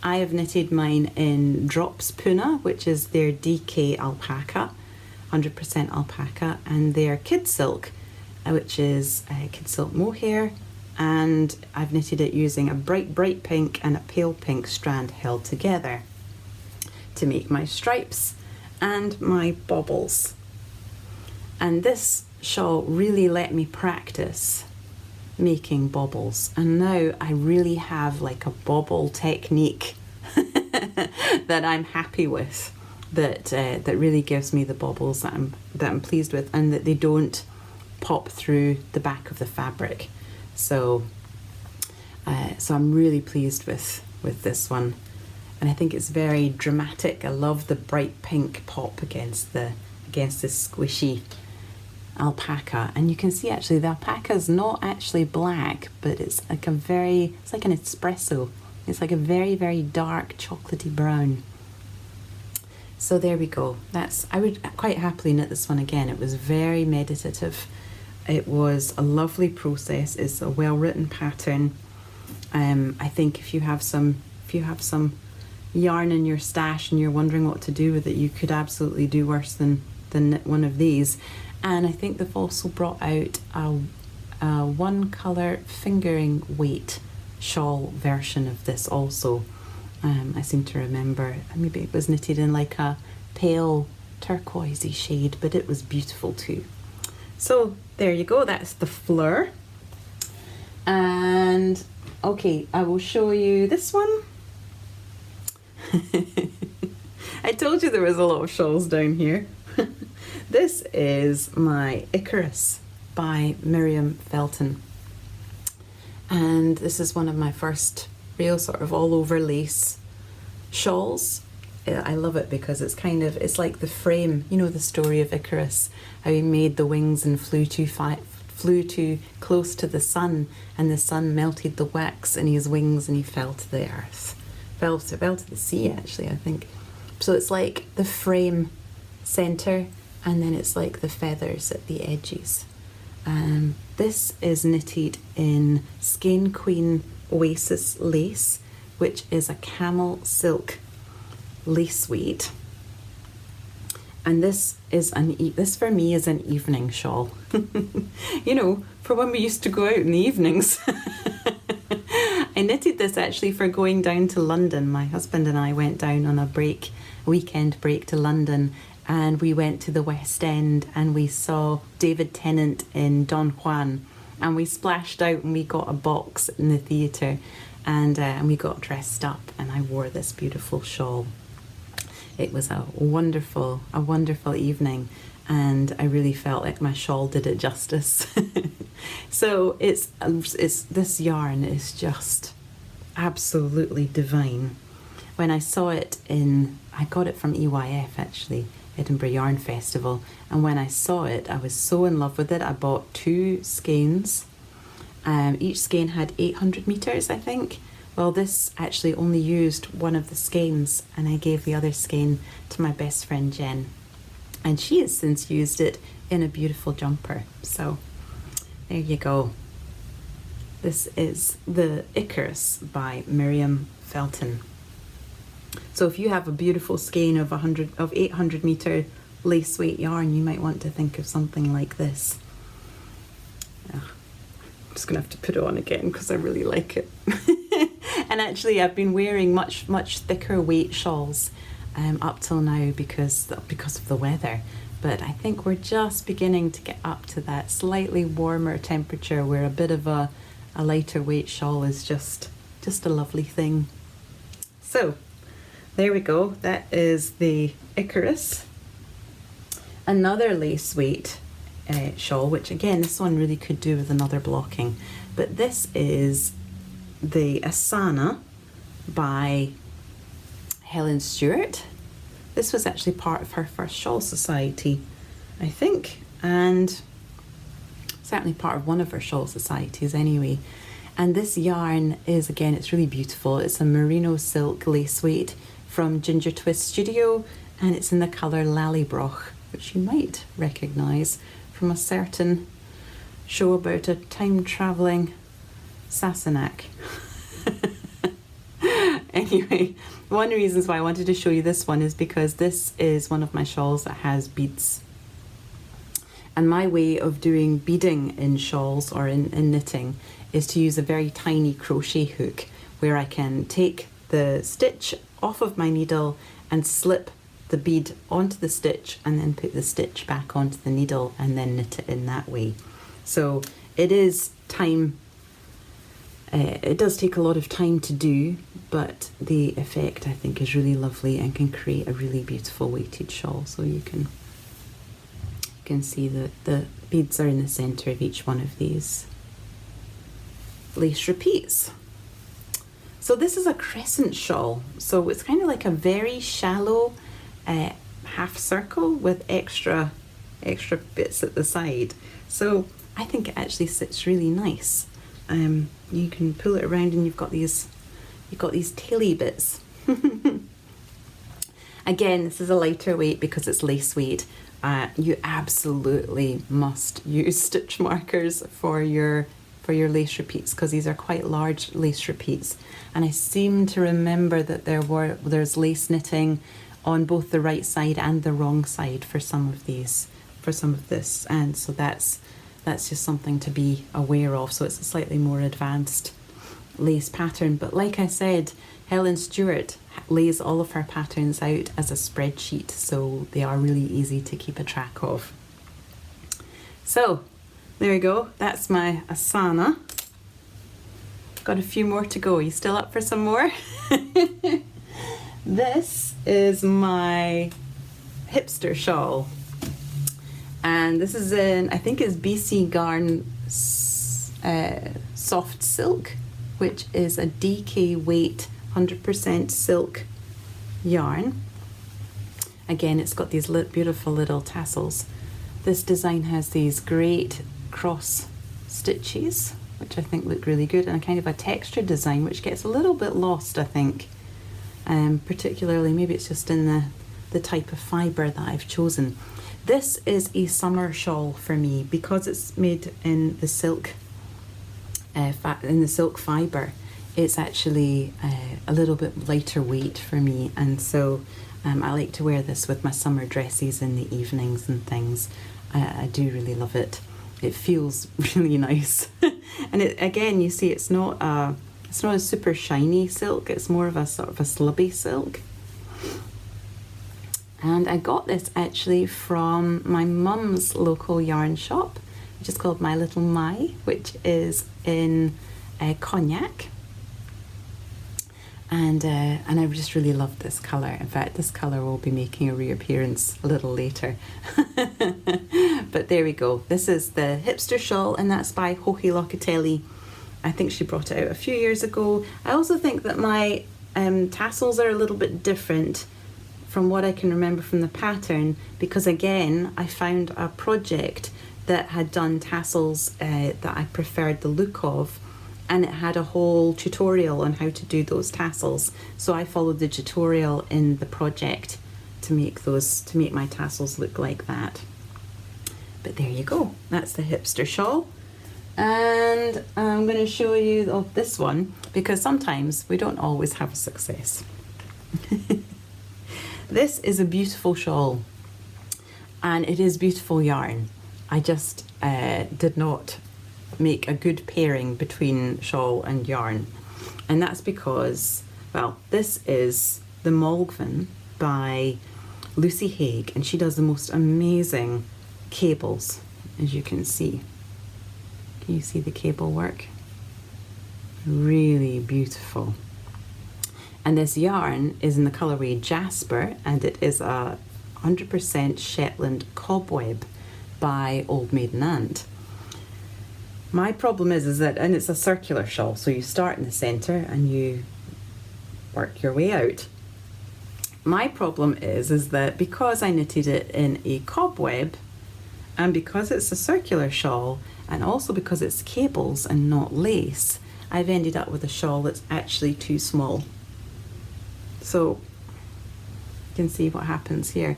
Speaker 1: I have knitted mine in Drops Puna, which is their DK alpaca, 100% alpaca, and their Kidsilk, which is Kidsilk mohair, and I've knitted it using a bright pink and a pale pink strand held together to make my stripes and my baubles. And this shawl really let me practice making baubles, and now I really have like a bauble technique that I'm happy with, that really gives me the baubles that I'm pleased with, and that they don't pop through the back of the fabric. So So I'm really pleased with this one. And I think it's very dramatic. I love the bright pink pop against this squishy alpaca. And you can see actually the alpaca is not actually black, but it's like it's like an espresso. It's like a very, very dark chocolatey brown. So there we go. I would quite happily knit this one again. It was very meditative. It was a lovely process. It's a well-written pattern. I think if you have some yarn in your stash and you're wondering what to do with it, you could absolutely do worse than knit one of these. And I think they've also brought out a one colour fingering weight shawl version of this also. I seem to remember, maybe it was knitted in like a pale turquoisey shade, but it was beautiful too. So there you go, that's the fleur. And okay, I will show you this one. I told you there was a lot of shawls down here. This is my Icarus by Miriam Felton. And this is one of my first real sort of all over lace shawls. I love it because it's like the frame, you know, the story of Icarus, how he made the wings and flew too close to the sun, and the sun melted the wax in his wings and he fell to the earth. Fell to the sea actually, I think. So it's like the frame centre, and then it's like the feathers at the edges. This is knitted in Skein Queen Oasis lace, which is a camel silk lace weight. And this for me is an evening shawl. You know, for when we used to go out in the evenings. I knitted this actually for going down to London. My husband and I went down on a weekend break to London, and we went to the West End and we saw David Tennant in Don Juan, and we splashed out and we got a box in the theatre, and we got dressed up, and I wore this beautiful shawl. It was a wonderful evening, and I really felt like my shawl did it justice. So it's this yarn is just absolutely divine. When I saw it I got it from EYF actually, Edinburgh Yarn Festival, and when I saw it I was so in love with it. I bought 2 skeins. Each skein had 800 metres, I think. Well, this actually only used one of the skeins, and I gave the other skein to my best friend Jen, and she has since used it in a beautiful jumper. So there you go. This is the Icarus by Miriam Felton. So if you have a beautiful skein of 800 metre lace weight yarn, you might want to think of something like this. I'm just gonna have to put it on again because I really like it. And actually I've been wearing much thicker weight shawls up till now because of the weather, but I think we're just beginning to get up to that slightly warmer temperature where a bit of a lighter weight shawl is just a lovely thing. So there we go, that is the Icarus. Another lace weight shawl, which again this one really could do with another blocking, but this is the Asana by Helen Stewart. This was actually part of her first shawl society, I think, and certainly part of one of her shawl societies anyway. And this yarn is, again, it's really beautiful. It's a merino silk lace weight from Ginger Twist Studio, and it's in the colour Lallybroch, which you might recognise from a certain show about a time-travelling Sassenach. Anyway, one of the reasons why I wanted to show you this one is because this is one of my shawls that has beads. And my way of doing beading in shawls or in knitting is to use a very tiny crochet hook where I can take the stitch off of my needle and slip the bead onto the stitch and then put the stitch back onto the needle and then knit it in that way. So it is time. It does take a lot of time to do, but the effect I think is really lovely and can create a really beautiful weighted shawl. So you can see that the beads are in the centre of each one of these lace repeats. So this is a crescent shawl. So it's kind of like a very shallow half circle with extra bits at the side. So I think it actually sits really nice. You can pull it around and you've got these taily bits. Again, this is a lighter weight because it's lace weight. You absolutely must use stitch markers for your lace repeats, because these are quite large lace repeats. And I seem to remember that there's lace knitting on both the right side and the wrong side for some of this. And so that's just something to be aware of. So it's a slightly more advanced lace pattern. But like I said, Helen Stewart lays all of her patterns out as a spreadsheet, so they are really easy to keep a track of. So there we go, that's my Asana. Got a few more to go. You still up for some more? This is my hipster shawl, and this is in, I think it's BC Garn Soft Silk, which is a DK weight 100% silk yarn. Again, it's got these beautiful little tassels. This design has these great cross stitches, which I think look really good, and a kind of a texture design which gets a little bit lost, I think. Particularly, maybe it's just in the type of fibre that I've chosen. This is a summer shawl for me because it's made in the silk fibre. It's actually a little bit lighter weight for me, and so I like to wear this with my summer dresses in the evenings and things. I do really love it. It feels really nice. And again, you see, it's not a super shiny silk, it's more of a sort of a slubby silk. And I got this actually from my mum's local yarn shop, which is called My Little Mai, which is in Cognac. And I just really love this colour. In fact, this colour will be making a reappearance a little later. But there we go. This is the hipster shawl, and that's by Joji Locatelli. I think she brought it out a few years ago. I also think that my tassels are a little bit different from what I can remember from the pattern, because again, I found a project that had done tassels that I preferred the look of, and it had a whole tutorial on how to do those tassels. So I followed the tutorial in the project to make my tassels look like that. But there you go, that's the hipster shawl. And I'm going to show you this one, because sometimes we don't always have a success. This is a beautiful shawl, and it is beautiful yarn. I just did not make a good pairing between shawl and yarn, and that's because, well, this is the Molgvan by Lucy Haig, and she does the most amazing cables, as you can see. Can you see the cable work? Really beautiful. And this yarn is in the colourway Jasper, and it is a 100% Shetland cobweb by Old Maiden Aunt. My problem is that, and it's a circular shawl, so you start in the centre and you work your way out. My problem is that because I knitted it in a cobweb, and because it's a circular shawl, and also because it's cables and not lace, I've ended up with a shawl that's actually too small. So you can see what happens here.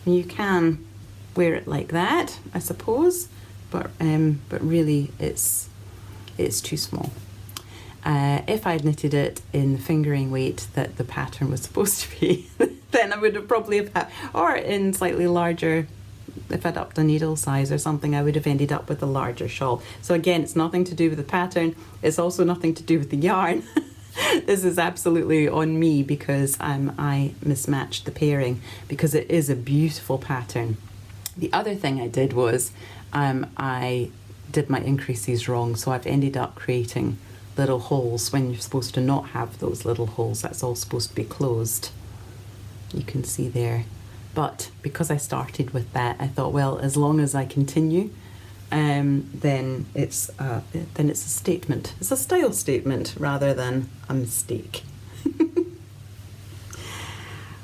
Speaker 1: You can wear it like that, I suppose, but really it's too small. If I'd knitted it in the fingering weight that the pattern was supposed to be, then I would have probably have had, or in slightly larger, if I'd upped the needle size or something, I would have ended up with a larger shawl. So again, it's nothing to do with the pattern, it's also nothing to do with the yarn. This is absolutely on me because I mismatched the pairing, because it is a beautiful pattern. The other thing I did was I did my increases wrong, so I've ended up creating little holes when you're supposed to not have those little holes. That's all supposed to be closed. You can see there. But because I started with that, I thought, well, as long as I continue then it's a statement. It's a style statement rather than a mistake.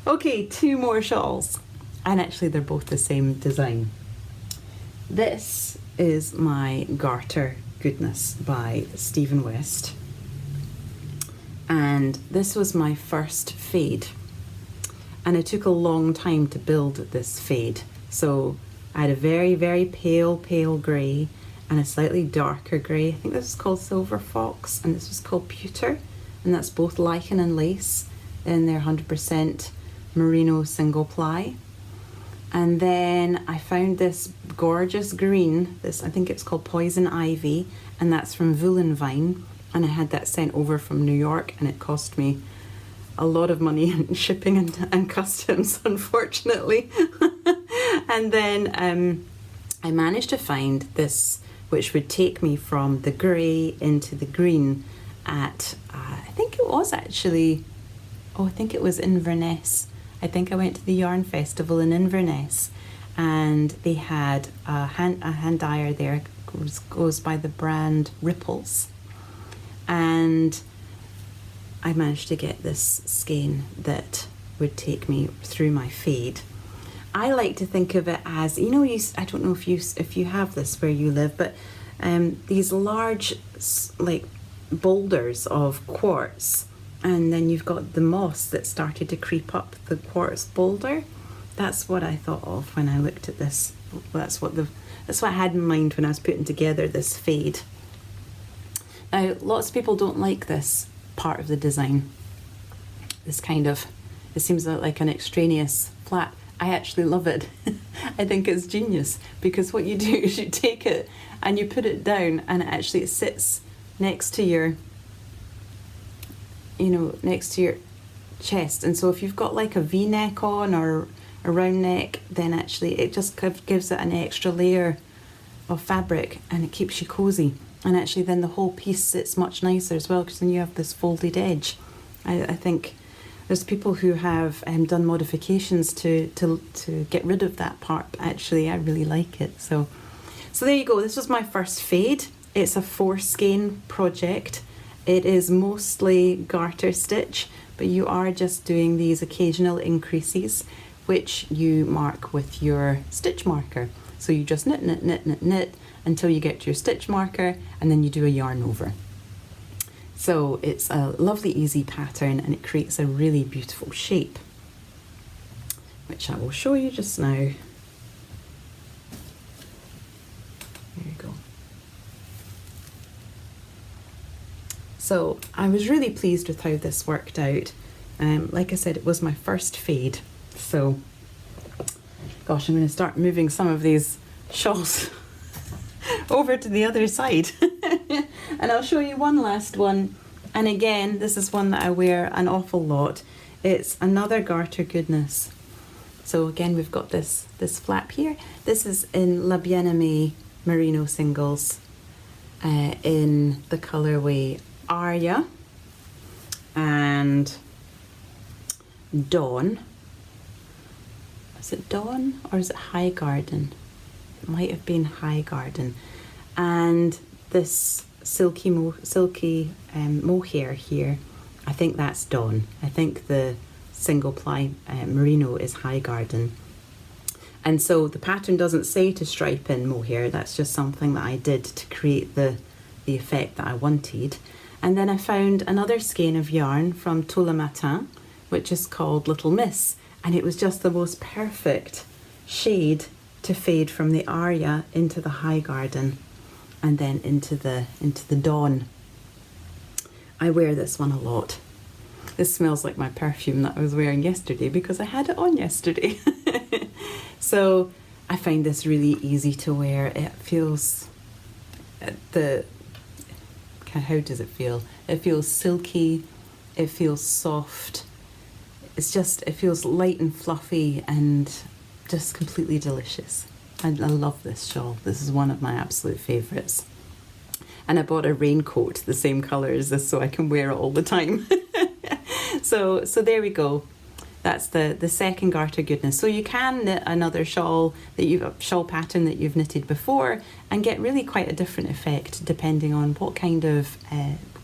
Speaker 1: Okay, 2 more shawls, and actually they're both the same design. This is my Garter Goodness by Stephen West, and this was my first fade, and it took a long time to build this fade. So I had a very, very pale grey and a slightly darker grey. I think this is called Silver Fox and this was called Pewter, and that's both lichen and lace in their 100% merino single ply. And then I found this gorgeous green, this, I think it's called Poison Ivy, and that's from Vine, and I had that sent over from New York, and it cost me a lot of money in shipping and customs, unfortunately. And then I managed to find this, which would take me from the grey into the green at, I think it was actually, I think it was Inverness. I think I went to the Yarn Festival in Inverness, and they had a hand dyer there, goes by the brand Ripples, and I managed to get this skein that would take me through my fade. I like to think of it as, you know, I don't know if you have this where you live, but these large like boulders of quartz, and then you've got the moss that started to creep up the quartz boulder. That's what I thought of when I looked at this. That's what I had in mind when I was putting together this fade. Now, lots of people don't like this part of the design. This kind of, it seems like an extraneous flap. I actually love it. I think it's genius, because what you do is you take it and you put it down, and actually it sits next to your, next to your chest. And so if you've got like a V-neck on or a round neck, then actually it just gives it an extra layer of fabric, and it keeps you cozy. And actually then the whole piece sits much nicer as well, because then you have this folded edge. I think there's people who have done modifications to get rid of that part, but actually I really like it. So there you go. This was my first fade. It's a 4 skein project. It is mostly garter stitch, but you are just doing these occasional increases, which you mark with your stitch marker. So you just knit, knit, knit, knit, knit until you get to your stitch marker, and then you do a yarn over. So it's a lovely, easy pattern, and it creates a really beautiful shape, which I will show you just now. There you go. So I was really pleased with how this worked out. Like I said, it was my first fade. So, gosh, I'm going to start moving some of these shawls over to the other side. And I'll show you one last one. And again, this is one that I wear an awful lot. It's another Garter Goodness. So again, we've got this flap here. This is in La Bien-Aimée Merino Singles in the colourway Aria and Dawn. Is it Dawn or is it High Garden? It might have been High Garden. And this silky mohair here, I think that's Dawn. I think the single ply merino is High Garden. And so the pattern doesn't say to stripe in mohair. That's just something that I did to create the effect that I wanted. And then I found another skein of yarn from Tôt le Matin, which is called Little Miss, and it was just the most perfect shade to fade from the Aria into the High Garden and then into the Dawn. I wear this one a lot. This smells like my perfume that I was wearing yesterday because I had it on yesterday. So I find this really easy to wear. It feels how does it feel? It feels silky, it feels soft. It feels light and fluffy and just completely delicious. I love this shawl. This is one of my absolute favourites. And I bought a raincoat the same colour as this so I can wear it all the time. So there we go. That's the second garter goodness. So you can knit another shawl shawl pattern that you've knitted before and get really quite a different effect depending on what kind of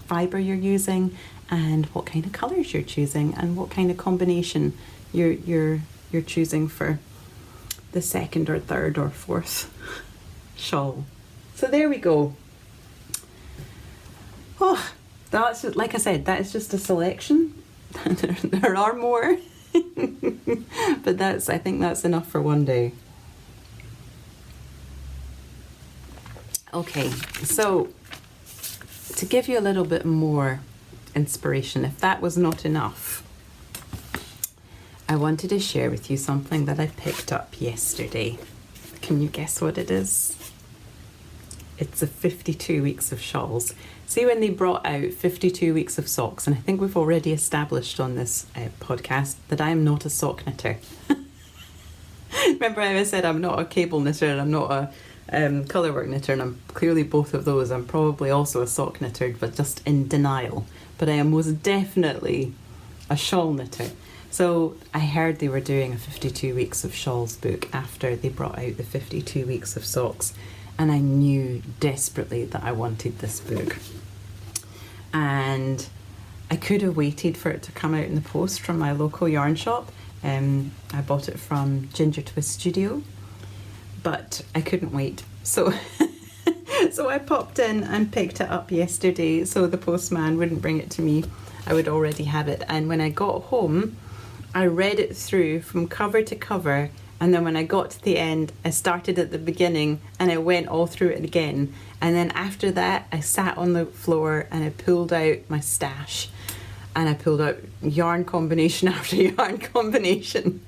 Speaker 1: fibre you're using and what kind of colours you're choosing and what kind of combination you're choosing for the second or third or fourth shawl. So there we go. Oh, that's, like I said, that is just a selection. There are more, but I think that's enough for one day. Okay, so to give you a little bit more inspiration, if that was not enough, I wanted to share with you something that I picked up yesterday. Can you guess what it is? It's the 52 weeks of shawls. See, when they brought out 52 weeks of socks, and I think we've already established on this podcast that I am not a sock knitter. Remember how I said I'm not a cable knitter and I'm not a colourwork knitter, and I'm clearly both of those. I'm probably also a sock knitter, but just in denial. But I am most definitely a shawl knitter. So I heard they were doing a 52 weeks of shawls book after they brought out the 52 weeks of socks. And I knew desperately that I wanted this book. And I could have waited for it to come out in the post from my local yarn shop. I bought it from Ginger Twist Studio, but I couldn't wait. So so I popped in and picked it up yesterday so the postman wouldn't bring it to me. I would already have it. And when I got home, I read it through from cover to cover. And then when I got to the end, I started at the beginning and I went all through it again. And then after that, I sat on the floor and I pulled out my stash. And I pulled out yarn combination after yarn combination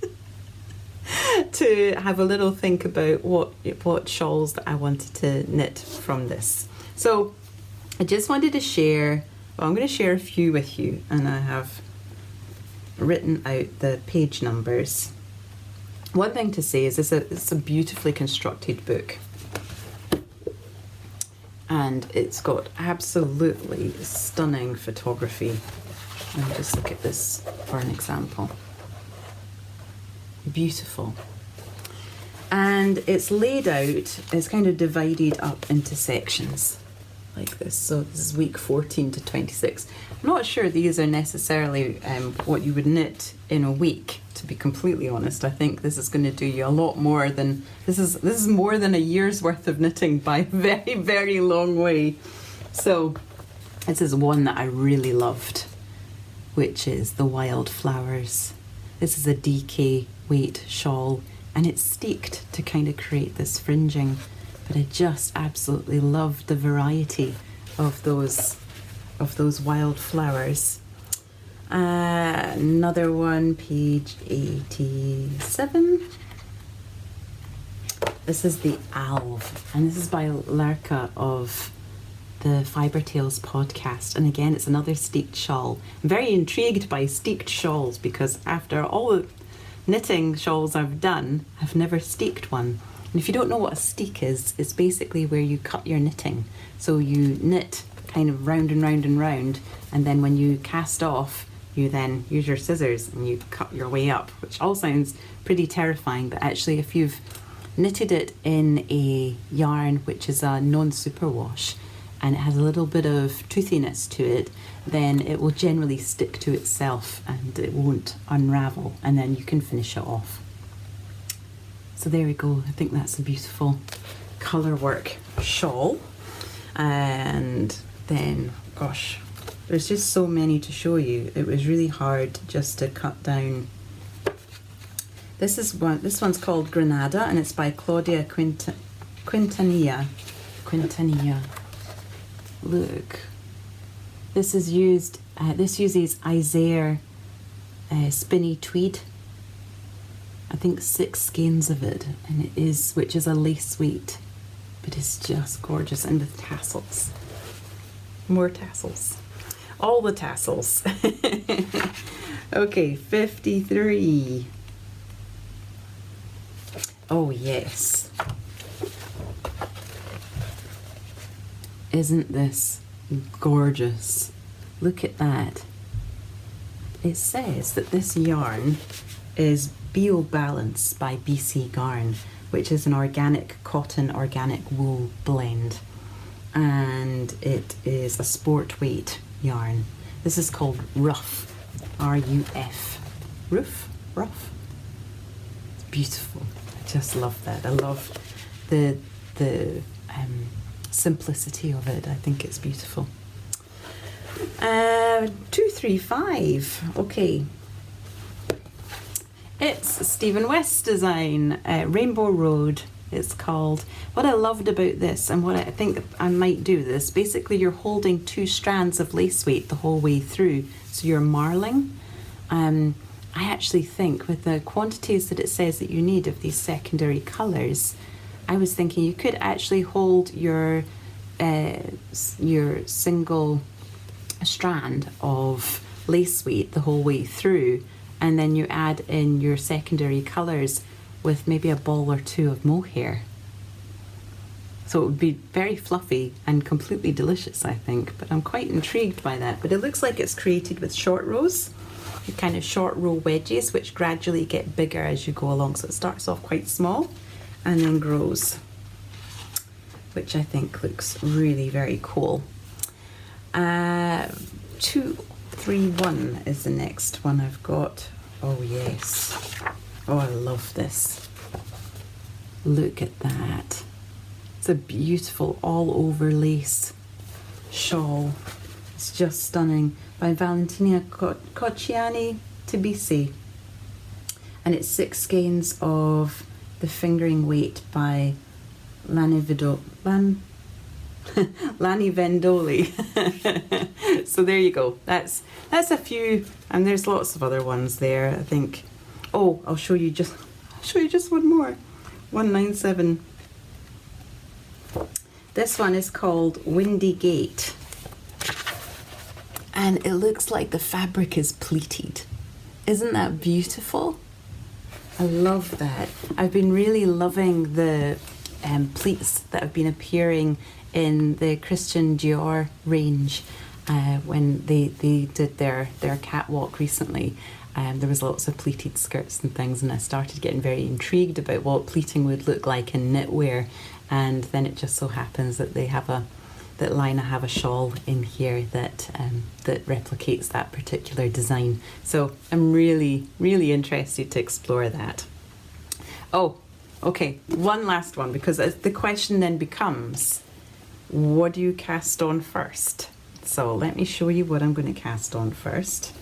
Speaker 1: to have a little think about what shawls that I wanted to knit from this. So I just wanted to share, well, I'm going to share a few with you. And I have written out the page numbers. One thing to say is it's a beautifully constructed book, and it's got absolutely stunning photography. Let me just look at this for an example. Beautiful. And it's laid out, it's kind of divided up into sections like this. So this is week 14 to 26. I'm not sure these are necessarily what you would knit in a week, to be completely honest. I think this is going to do you a lot more than, this is more than a year's worth of knitting by a very, very long way. So this is one that I really loved, which is the Wildflowers. This is a DK weight shawl, and it's steeked to kind of create this fringing, but I just absolutely loved the variety of those wildflowers. Another one, page 87. This is the Alve, and this is by Lerka of the Fibre Tales podcast. And again, it's another steeked shawl. I'm very intrigued by steeked shawls because after all the knitting shawls I've done, I've never steeked one. And if you don't know what a steek is, it's basically where you cut your knitting. So you knit kind of round and round and round, and then when you cast off, you then use your scissors and you cut your way up, which all sounds pretty terrifying, but actually if you've knitted it in a yarn which is a non-superwash and it has a little bit of toothiness to it, then it will generally stick to itself and it won't unravel, and then you can finish it off. So there we go. I think that's a beautiful colour work shawl. And then, gosh, there's just so many to show you. It was really hard just to cut down. This one's called Granada, and it's by Claudia Quintanilla. Look, this is used. This uses Isaiah spinny tweed. I think 6 skeins of it, and which is a lace weight, but it's just gorgeous, and with tassels. More tassels. All the tassels. Okay, 53. Oh yes. Isn't this gorgeous? Look at that. It says that this yarn is Bio Balance by BC Garn, which is an organic cotton, organic wool blend. And it is a sport weight yarn. This is called Ruff, R-U-F. Ruff? It's beautiful. I just love that. I love the simplicity of it. I think it's beautiful. 235. Okay. It's Stephen West's design, Rainbow Road. It's called. What I loved about this, and what I think I might do this, basically you're holding 2 strands of lace weight the whole way through, so you're marling. I actually think with the quantities that it says that you need of these secondary colours, I was thinking you could actually hold your single strand of lace weight the whole way through, and then you add in your secondary colours with maybe a ball or 2 of mohair. So it would be very fluffy and completely delicious, I think, but I'm quite intrigued by that. But it looks like it's created with short rows, kind of short row wedges, which gradually get bigger as you go along. So it starts off quite small and then grows, which I think looks really very cool. 231 is the next one I've got. Oh yes. Oh, I love this. Look at that. It's a beautiful all over lace shawl. It's just stunning. By Valentina Cocciani Tibisi. And it's 6 skeins of the fingering weight by Lani Vendoli. So there you go. That's a few, and there's lots of other ones there, I think. Oh, I'll show you just one more. 197. This one is called Windy Gate. And it looks like the fabric is pleated. Isn't that beautiful? I love that. I've been really loving the pleats that have been appearing in the Christian Dior range when they did their catwalk recently. There was lots of pleated skirts and things, and I started getting very intrigued about what pleating would look like in knitwear. And then it just so happens that Lina have a shawl in here that replicates that particular design. So I'm really, really interested to explore that. Oh, okay, one last one, because the question then becomes, what do you cast on first? So let me show you what I'm going to cast on first.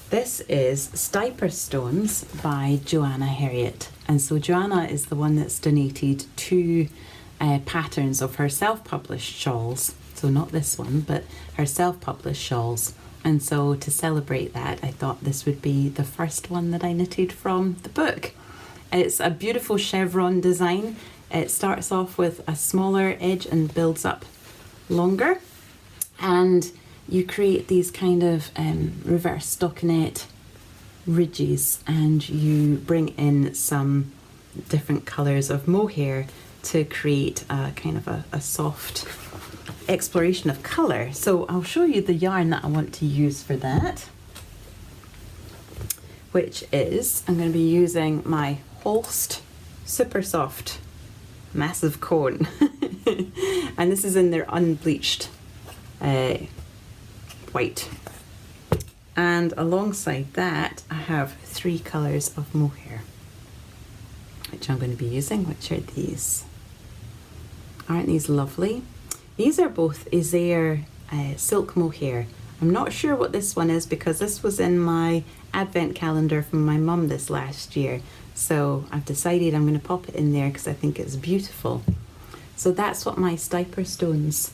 Speaker 1: This is Stiper Stones by Joanna Herriot. And so Joanna is the one that's donated 2 patterns of her self-published shawls. So not this one, but her self-published shawls. And so to celebrate that, I thought this would be the first one that I knitted from the book. It's a beautiful chevron design. It starts off with a smaller edge and builds up longer. And you create these kind of reverse stockinette ridges, and you bring in some different colours of mohair to create a kind of a soft exploration of colour. So I'll show you the yarn that I want to use for that, which is, I'm going to be using my Holst Supersoft massive cone. And this is in their unbleached white. And alongside that, I have 3 colours of mohair, which I'm going to be using, which are these. Aren't these lovely? These are both Isère silk mohair. I'm not sure what this one is, because this was in my advent calendar from my mum this last year. So I've decided I'm going to pop it in there because I think it's beautiful. So that's what my Stiper Stones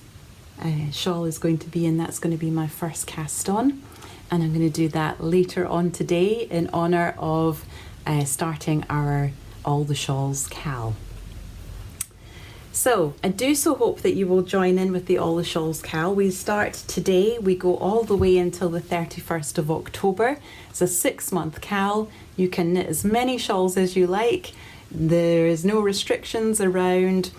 Speaker 1: shawl is going to be, and that's going to be my first cast on. And I'm going to do that later on today in honour of starting our All the Shawls Cal. So I do so hope that you will join in with the All the Shawls Cal. We start today, we go all the way until the 31st of October. It's a 6-month Cal. You can knit as many shawls as you like. There is no restrictions around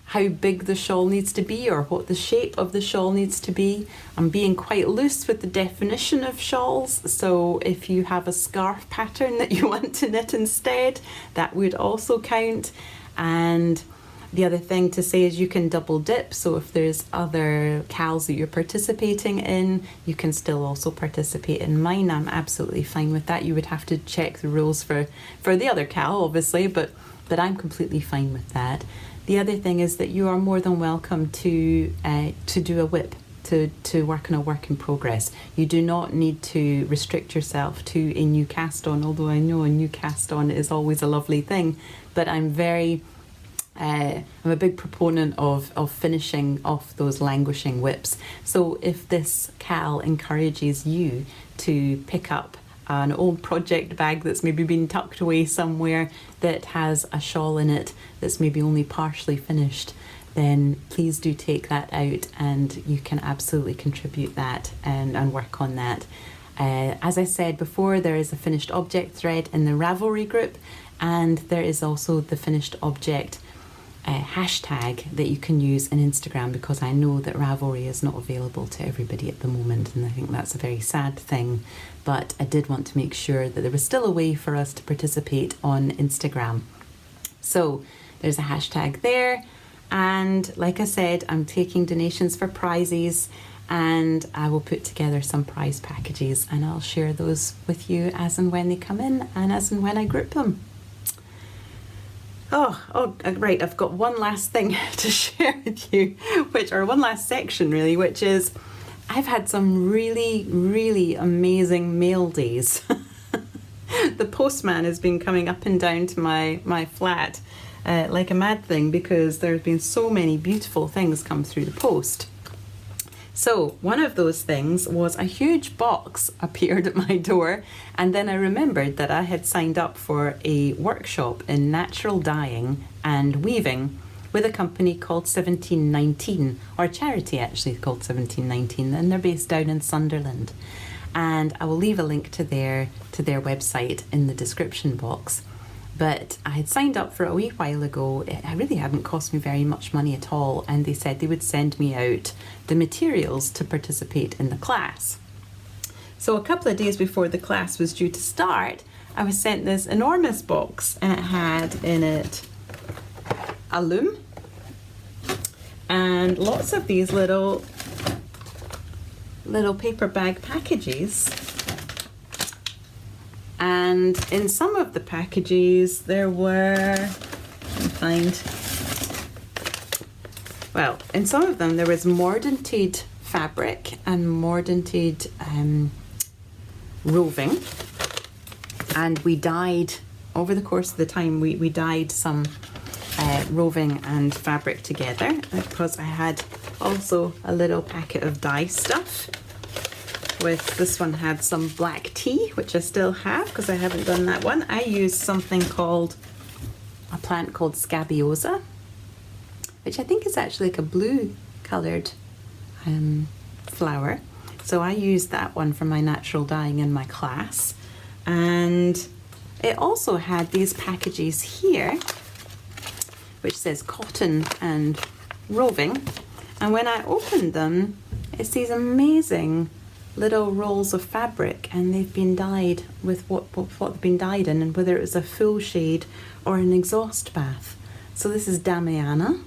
Speaker 1: how big the shawl needs to be or what the shape of the shawl needs to be. I'm being quite loose with the definition of shawls, so if you have a scarf pattern that you want to knit instead, that would also count. And the other thing to say is you can double dip, so if there's other CALs that you're participating in, you can still also participate in mine. I'm absolutely fine with that. You would have to check the rules for the other CAL, obviously, but I'm completely fine with that. The other thing is that you are more than welcome to do a whip, to work on a work in progress. You do not need to restrict yourself to a new cast on, although I know a new cast on is always a lovely thing, but I'm a big proponent of finishing off those languishing whips. So if this CAL encourages you to pick up an old project bag that's maybe been tucked away somewhere that has a shawl in it that's maybe only partially finished, then please do take that out and you can absolutely contribute that and work on that. As I said before, there is a finished object thread in the Ravelry group, and there is also the finished object hashtag that you can use in Instagram, because I know that Ravelry is not available to everybody at the moment, and I think that's a very sad thing, but I did want to make sure that there was still a way for us to participate on Instagram. So there's a hashtag there, and like I said, I'm taking donations for prizes, and I will put together some prize packages and I'll share those with you as and when they come in and as and when I group them. Oh, right, I've got one last thing to share with you, one last section really, which is I've had some really, really amazing mail days. The postman has been coming up and down to my flat like a mad thing, because there have been so many beautiful things come through the post. So one of those things was a huge box appeared at my door, and then I remembered that I had signed up for a workshop in natural dyeing and weaving with a company called 1719, or a charity actually called 1719, and they're based down in Sunderland. And I will leave a link to their website in the description box. But I had signed up for it a wee while ago. It really hadn't cost me very much money at all, and they said they would send me out the materials to participate in the class. So a couple of days before the class was due to start, I was sent this enormous box, and it had in it a loom and lots of these little paper bag packages. And in some of the packages there were, in some of them there was mordanted fabric and mordanted roving, and we dyed, over the course of the time, we dyed some roving and fabric together, because I had also a little packet of dye stuff. With this one had some black tea, which I still have because I haven't done that one. I used something called a plant called Scabiosa, which I think is actually like a blue coloured flower. So I used that one for my natural dyeing in my class. And it also had these packages here, which says cotton and roving. And when I opened them, it's these amazing little rolls of fabric, and they've been dyed with what they've been dyed in, and whether it was a full shade or an exhaust bath. So this is Damiana,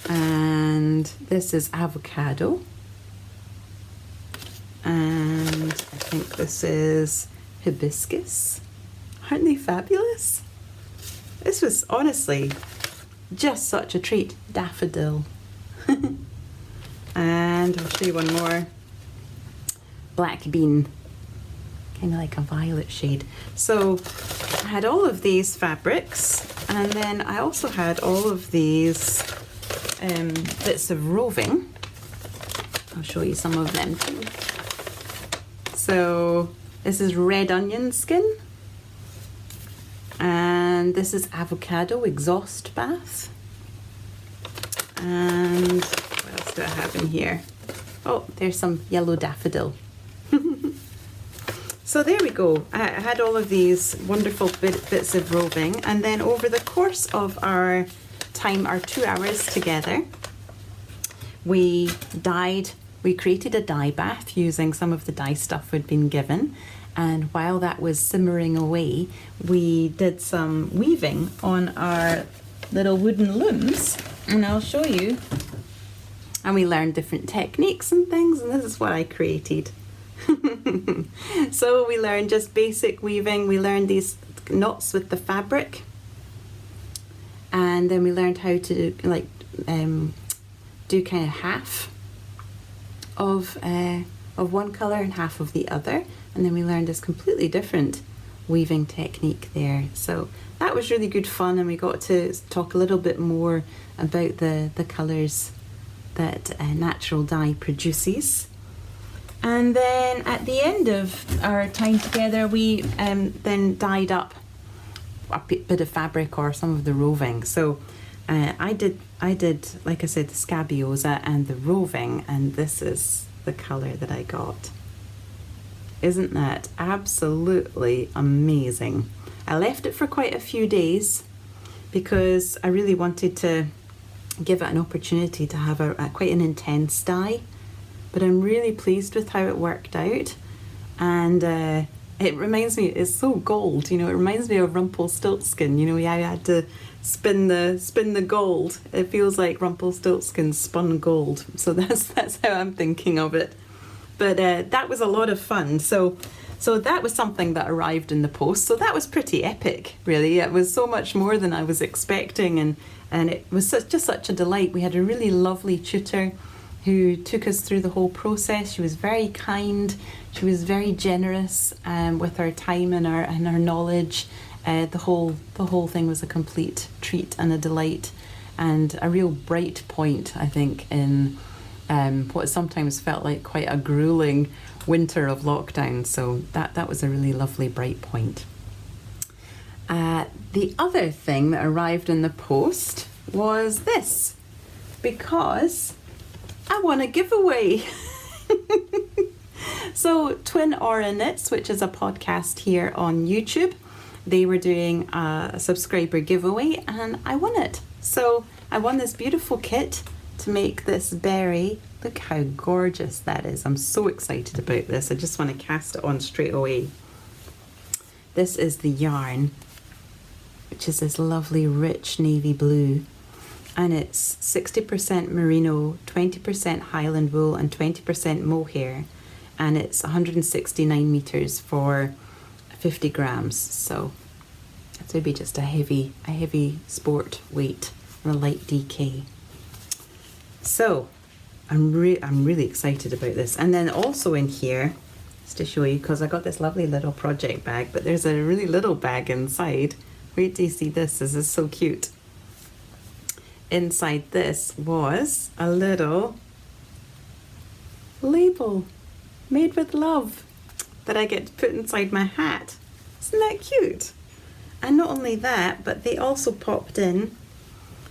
Speaker 1: and this is Avocado, and I think this is Hibiscus. Aren't they fabulous? This was honestly just such a treat. Daffodil. And I'll show you one more. Black bean, kind of like a violet shade. So I had all of these fabrics, and then I also had all of these bits of roving. I'll show you some of them too. So this is red onion skin, and this is avocado exhaust bath, and what else do I have in here? Oh, there's some yellow daffodil. So there we go. I had all of these wonderful bits of roving, and then over the course of our time, our 2 hours together, we created a dye bath using some of the dye stuff we'd been given. And while that was simmering away, we did some weaving on our little wooden looms, and I'll show you. And we learned different techniques and things, and this is what I created. So we learned just basic weaving. We learned these knots with the fabric, and then we learned how to like do kind of half of one colour and half of the other, and then we learned this completely different weaving technique there. So that was really good fun, and we got to talk a little bit more about the colours that natural dye produces. And then at the end of our time together, we then dyed up a bit of fabric or some of the roving. So I did, like I said, the scabiosa and the roving, and this is the colour that I got. Isn't that absolutely amazing? I left it for quite a few days because I really wanted to give it an opportunity to have a quite an intense dye, but I'm really pleased with how it worked out. And it reminds me, it's so gold, you know, it reminds me of Rumpelstiltskin. You know, I had to spin the gold. It feels like Rumpelstiltskin spun gold. So that's how I'm thinking of it. But that was a lot of fun. So that was something that arrived in the post. So that was pretty epic, really. It was so much more than I was expecting, and it was just such a delight. We had a really lovely tutor who took us through the whole process. She was very kind. She was very generous with her time and her knowledge. The whole thing was a complete treat and a delight, and a real bright point, I think, in what sometimes felt like quite a grueling winter of lockdown. So that was a really lovely bright point. The other thing that arrived in the post was this, because I won a giveaway. So Twin Aura Knits, which is a podcast here on YouTube, they were doing a subscriber giveaway, and I won it. So I won this beautiful kit to make this berry. Look how gorgeous that is. I'm so excited about this. I just want to cast it on straight away. This is the yarn, which is this lovely rich navy blue, and it's 60% merino, 20% Highland wool and 20% mohair, and it's 169 meters for 50 grams. So that would be just a heavy sport weight or a light DK. So I'm really excited about this. And then also in here, just to show you, because I got this lovely little project bag, but there's a really little bag inside. Wait till you see this. This is so cute. Inside this was a little label made with love that I get to put inside my hat. Isn't that cute? And not only that, but they also popped in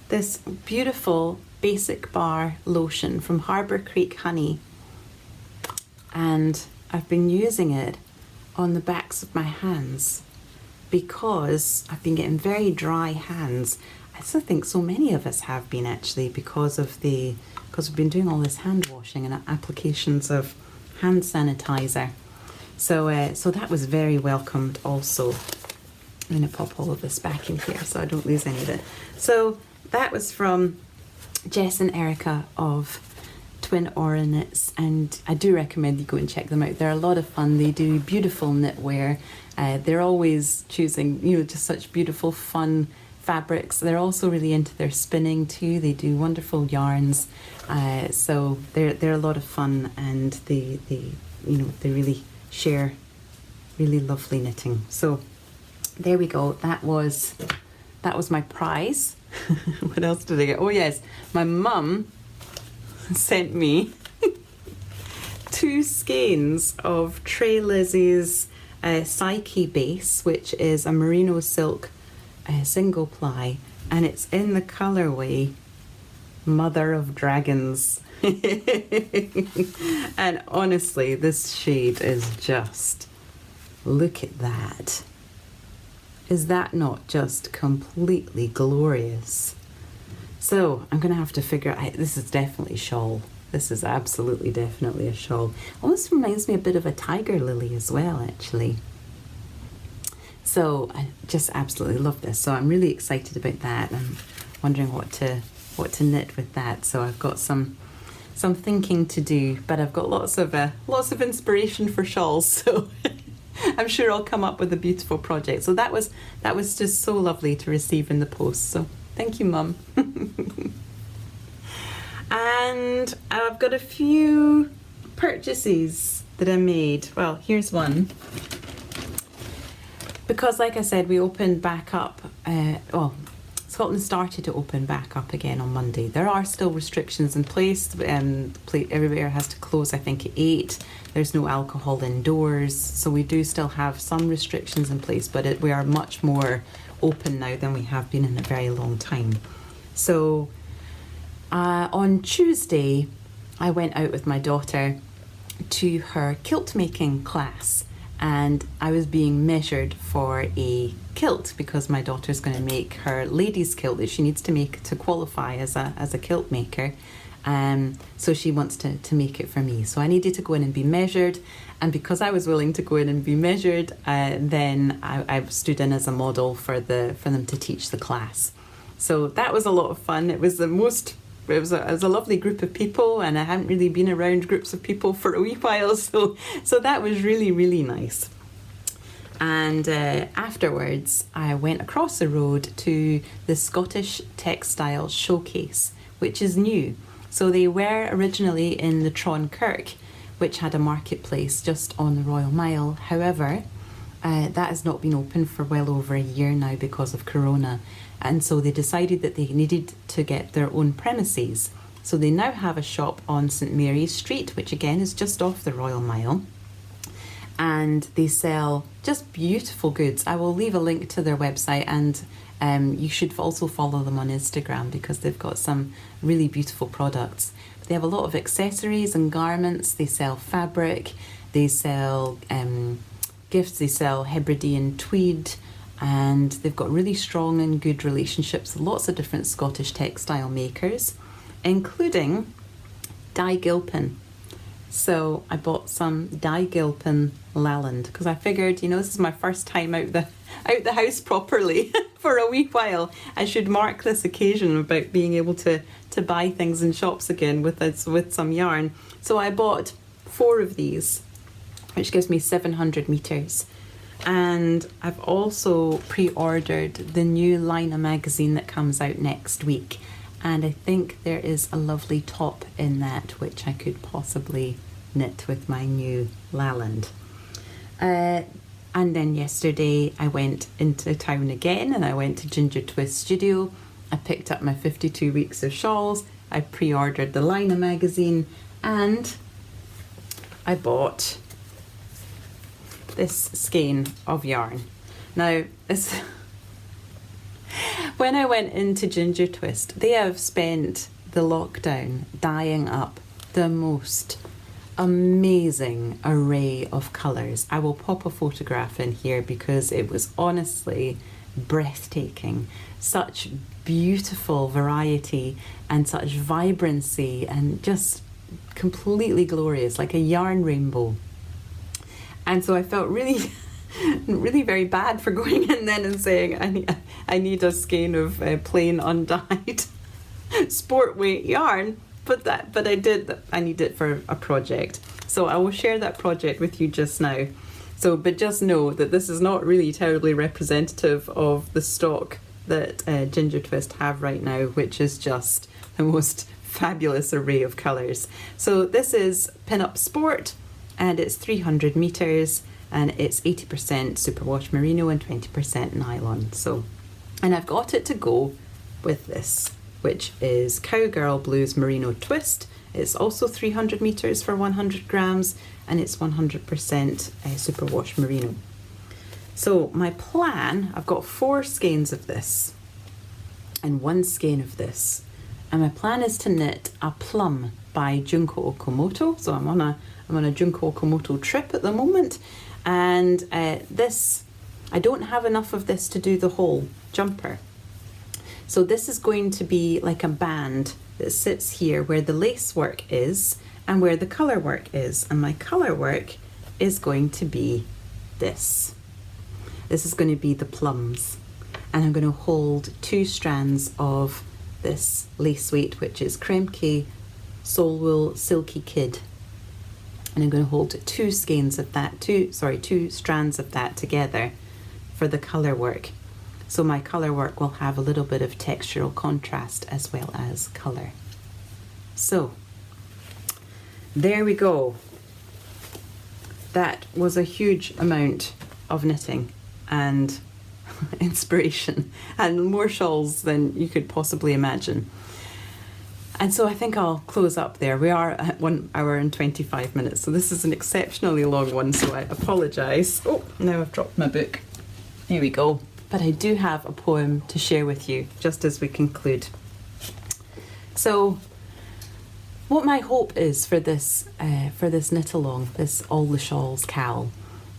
Speaker 1: this beautiful basic bar lotion from Harbour Creek Honey, and I've been using it on the backs of my hands because I've been getting very dry hands. I still think so many of us have been, actually, because we've been doing all this hand washing and applications of hand sanitizer. So that was very welcomed also. I'm going to pop all of this back in here so I don't lose any of it. So that was from Jess and Erica of Twin Aura Knits, and I do recommend you go and check them out. They're a lot of fun. They do beautiful knitwear. They're always choosing, just such beautiful, fun fabrics. They're also really into their spinning too. They do wonderful yarns. So they're a lot of fun, and they really share really lovely knitting. So there we go. That was my prize. What else did I get? Oh yes, my mum sent me 2 skeins of Trey Lizzie's Psyche base, which is a merino silk single ply, and it's in the colourway Mother of Dragons. And honestly, this shade is just, look at that. Is that not just completely glorious? So I'm going to have to figure out, this is definitely shawl. This is absolutely definitely a shawl. Almost reminds me a bit of a tiger lily as well, actually. So I just absolutely love this. So I'm really excited about that. I'm wondering what to knit with that. So I've got some thinking to do, but I've got lots of inspiration for shawls. So I'm sure I'll come up with a beautiful project. So that was just so lovely to receive in the post. So thank you, Mum. And I've got a few purchases that I made. Well, here's one. Because like I said, we opened back up, Scotland started to open back up again on Monday. There are still restrictions in place. Everywhere has to close, I think, at 8. There's no alcohol indoors. So we do still have some restrictions in place, but we are much more open now than we have been in a very long time. So on Tuesday, I went out with my daughter to her quilt making class, and I was being measured for a kilt because my daughter's going to make her ladies' kilt that she needs to make to qualify as a kilt maker. So she wants to make it for me. So I needed to go in and be measured, and because I was willing to go in and be measured, then I stood in as a model for them to teach the class. So that was a lot of fun. It was a lovely group of people, and I hadn't really been around groups of people for a wee while, so that was really, really nice. And afterwards, I went across the road to the Scottish Textile Showcase, which is new. So they were originally in the Kirk, which had a marketplace just on the Royal Mile. However, that has not been open for well over a year now because of Corona. And so they decided that they needed to get their own premises. So they now have a shop on St Mary's Street, which again is just off the Royal Mile. And they sell just beautiful goods. I will leave a link to their website, and you should also follow them on Instagram because they've got some really beautiful products. They have a lot of accessories and garments. They sell fabric. They sell gifts. They sell Hebridean tweed. And they've got really strong and good relationships with lots of different Scottish textile makers, including Dye Gilpin. So I bought some Dye Gilpin Lalland because I figured, this is my first time out the house properly for a wee while. I should mark this occasion about being able to buy things in shops again with some yarn. So I bought 4 of these, which gives me 700 metres. And I've also pre-ordered the new Lina magazine that comes out next week, and I think there is a lovely top in that which I could possibly knit with my new Lalland. And then yesterday I went into town again and I went to Ginger Twist Studio. I picked up my 52 weeks of shawls, I pre-ordered the Lina magazine, and I bought this skein of yarn. Now, when I went into Ginger Twist, they have spent the lockdown dyeing up the most amazing array of colours. I will pop a photograph in here because it was honestly breathtaking. Such beautiful variety and such vibrancy, and just completely glorious, like a yarn rainbow. And so I felt really, really very bad for going in then and saying, I need a skein of plain undyed sport weight yarn. But I need it for a project. So I will share that project with you just now. So, but just know that this is not really terribly representative of the stock that Ginger Twist have right now, which is just the most fabulous array of colours. So this is Pin-Up Sport, and it's 300 metres, and it's 80% superwash merino and 20% nylon. So, and I've got it to go with this, which is Cowgirl Blues Merino Twist. It's also 300 metres for 100 grams, and it's 100% superwash merino. So my plan, I've got 4 skeins of this and 1 skein of this, and my plan is to knit a Plum by Junko Okamoto. So I'm on a Junko Okamoto trip at the moment, and this, I don't have enough of this to do the whole jumper. So this is going to be like a band that sits here where the lace work is and where the colour work is. And my colour work is going to be this. This is going to be the plums. And I'm going to hold 2 strands of this lace weight, which is Kremke Soul Wool Silky Kid. And I'm going to hold 2 strands of that together for the colour work. So my colour work will have a little bit of textural contrast as well as colour. So there we go. That was a huge amount of knitting and inspiration and more shawls than you could possibly imagine. And so I think I'll close up there. We are at 1 hour and 25 minutes, so this is an exceptionally long one, so I apologise. Oh, now I've dropped my book. Here we go. But I do have a poem to share with you just as we conclude. So what my hope is for this knit along, this All the Shawls Cal,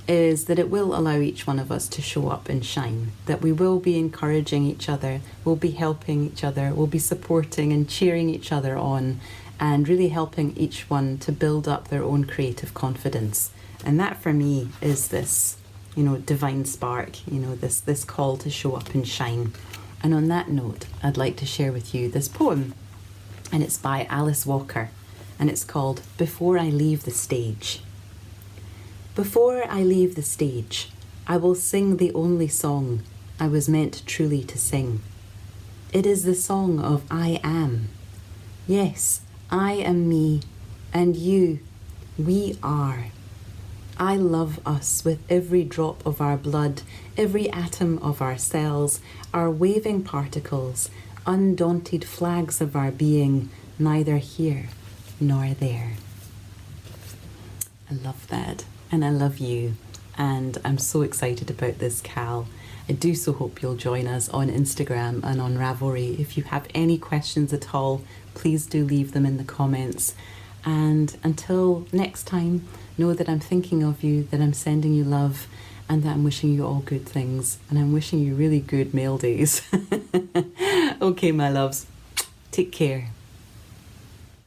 Speaker 1: is that it will allow each one of us to show up and shine, that we will be encouraging each other, we'll be helping each other, we'll be supporting and cheering each other on, and really helping each one to build up their own creative confidence. And that for me is this, divine spark, this call to show up and shine. And on that note, I'd like to share with you this poem, and it's by Alice Walker, and it's called Before I Leave the Stage. Before I leave the stage, I will sing the only song I was meant truly to sing. It is the song of I am. Yes, I am me, and you, we are. I love us with every drop of our blood, every atom of our cells, our waving particles, undaunted flags of our being, neither here nor there. I love that. And I love you, and I'm so excited about this Cal. I do so hope you'll join us on Instagram and on Ravelry. If you have any questions at all, please do leave them in the comments. And until next time, know that I'm thinking of you, that I'm sending you love, and that I'm wishing you all good things. And I'm wishing you really good mail days. Okay, my loves, take care.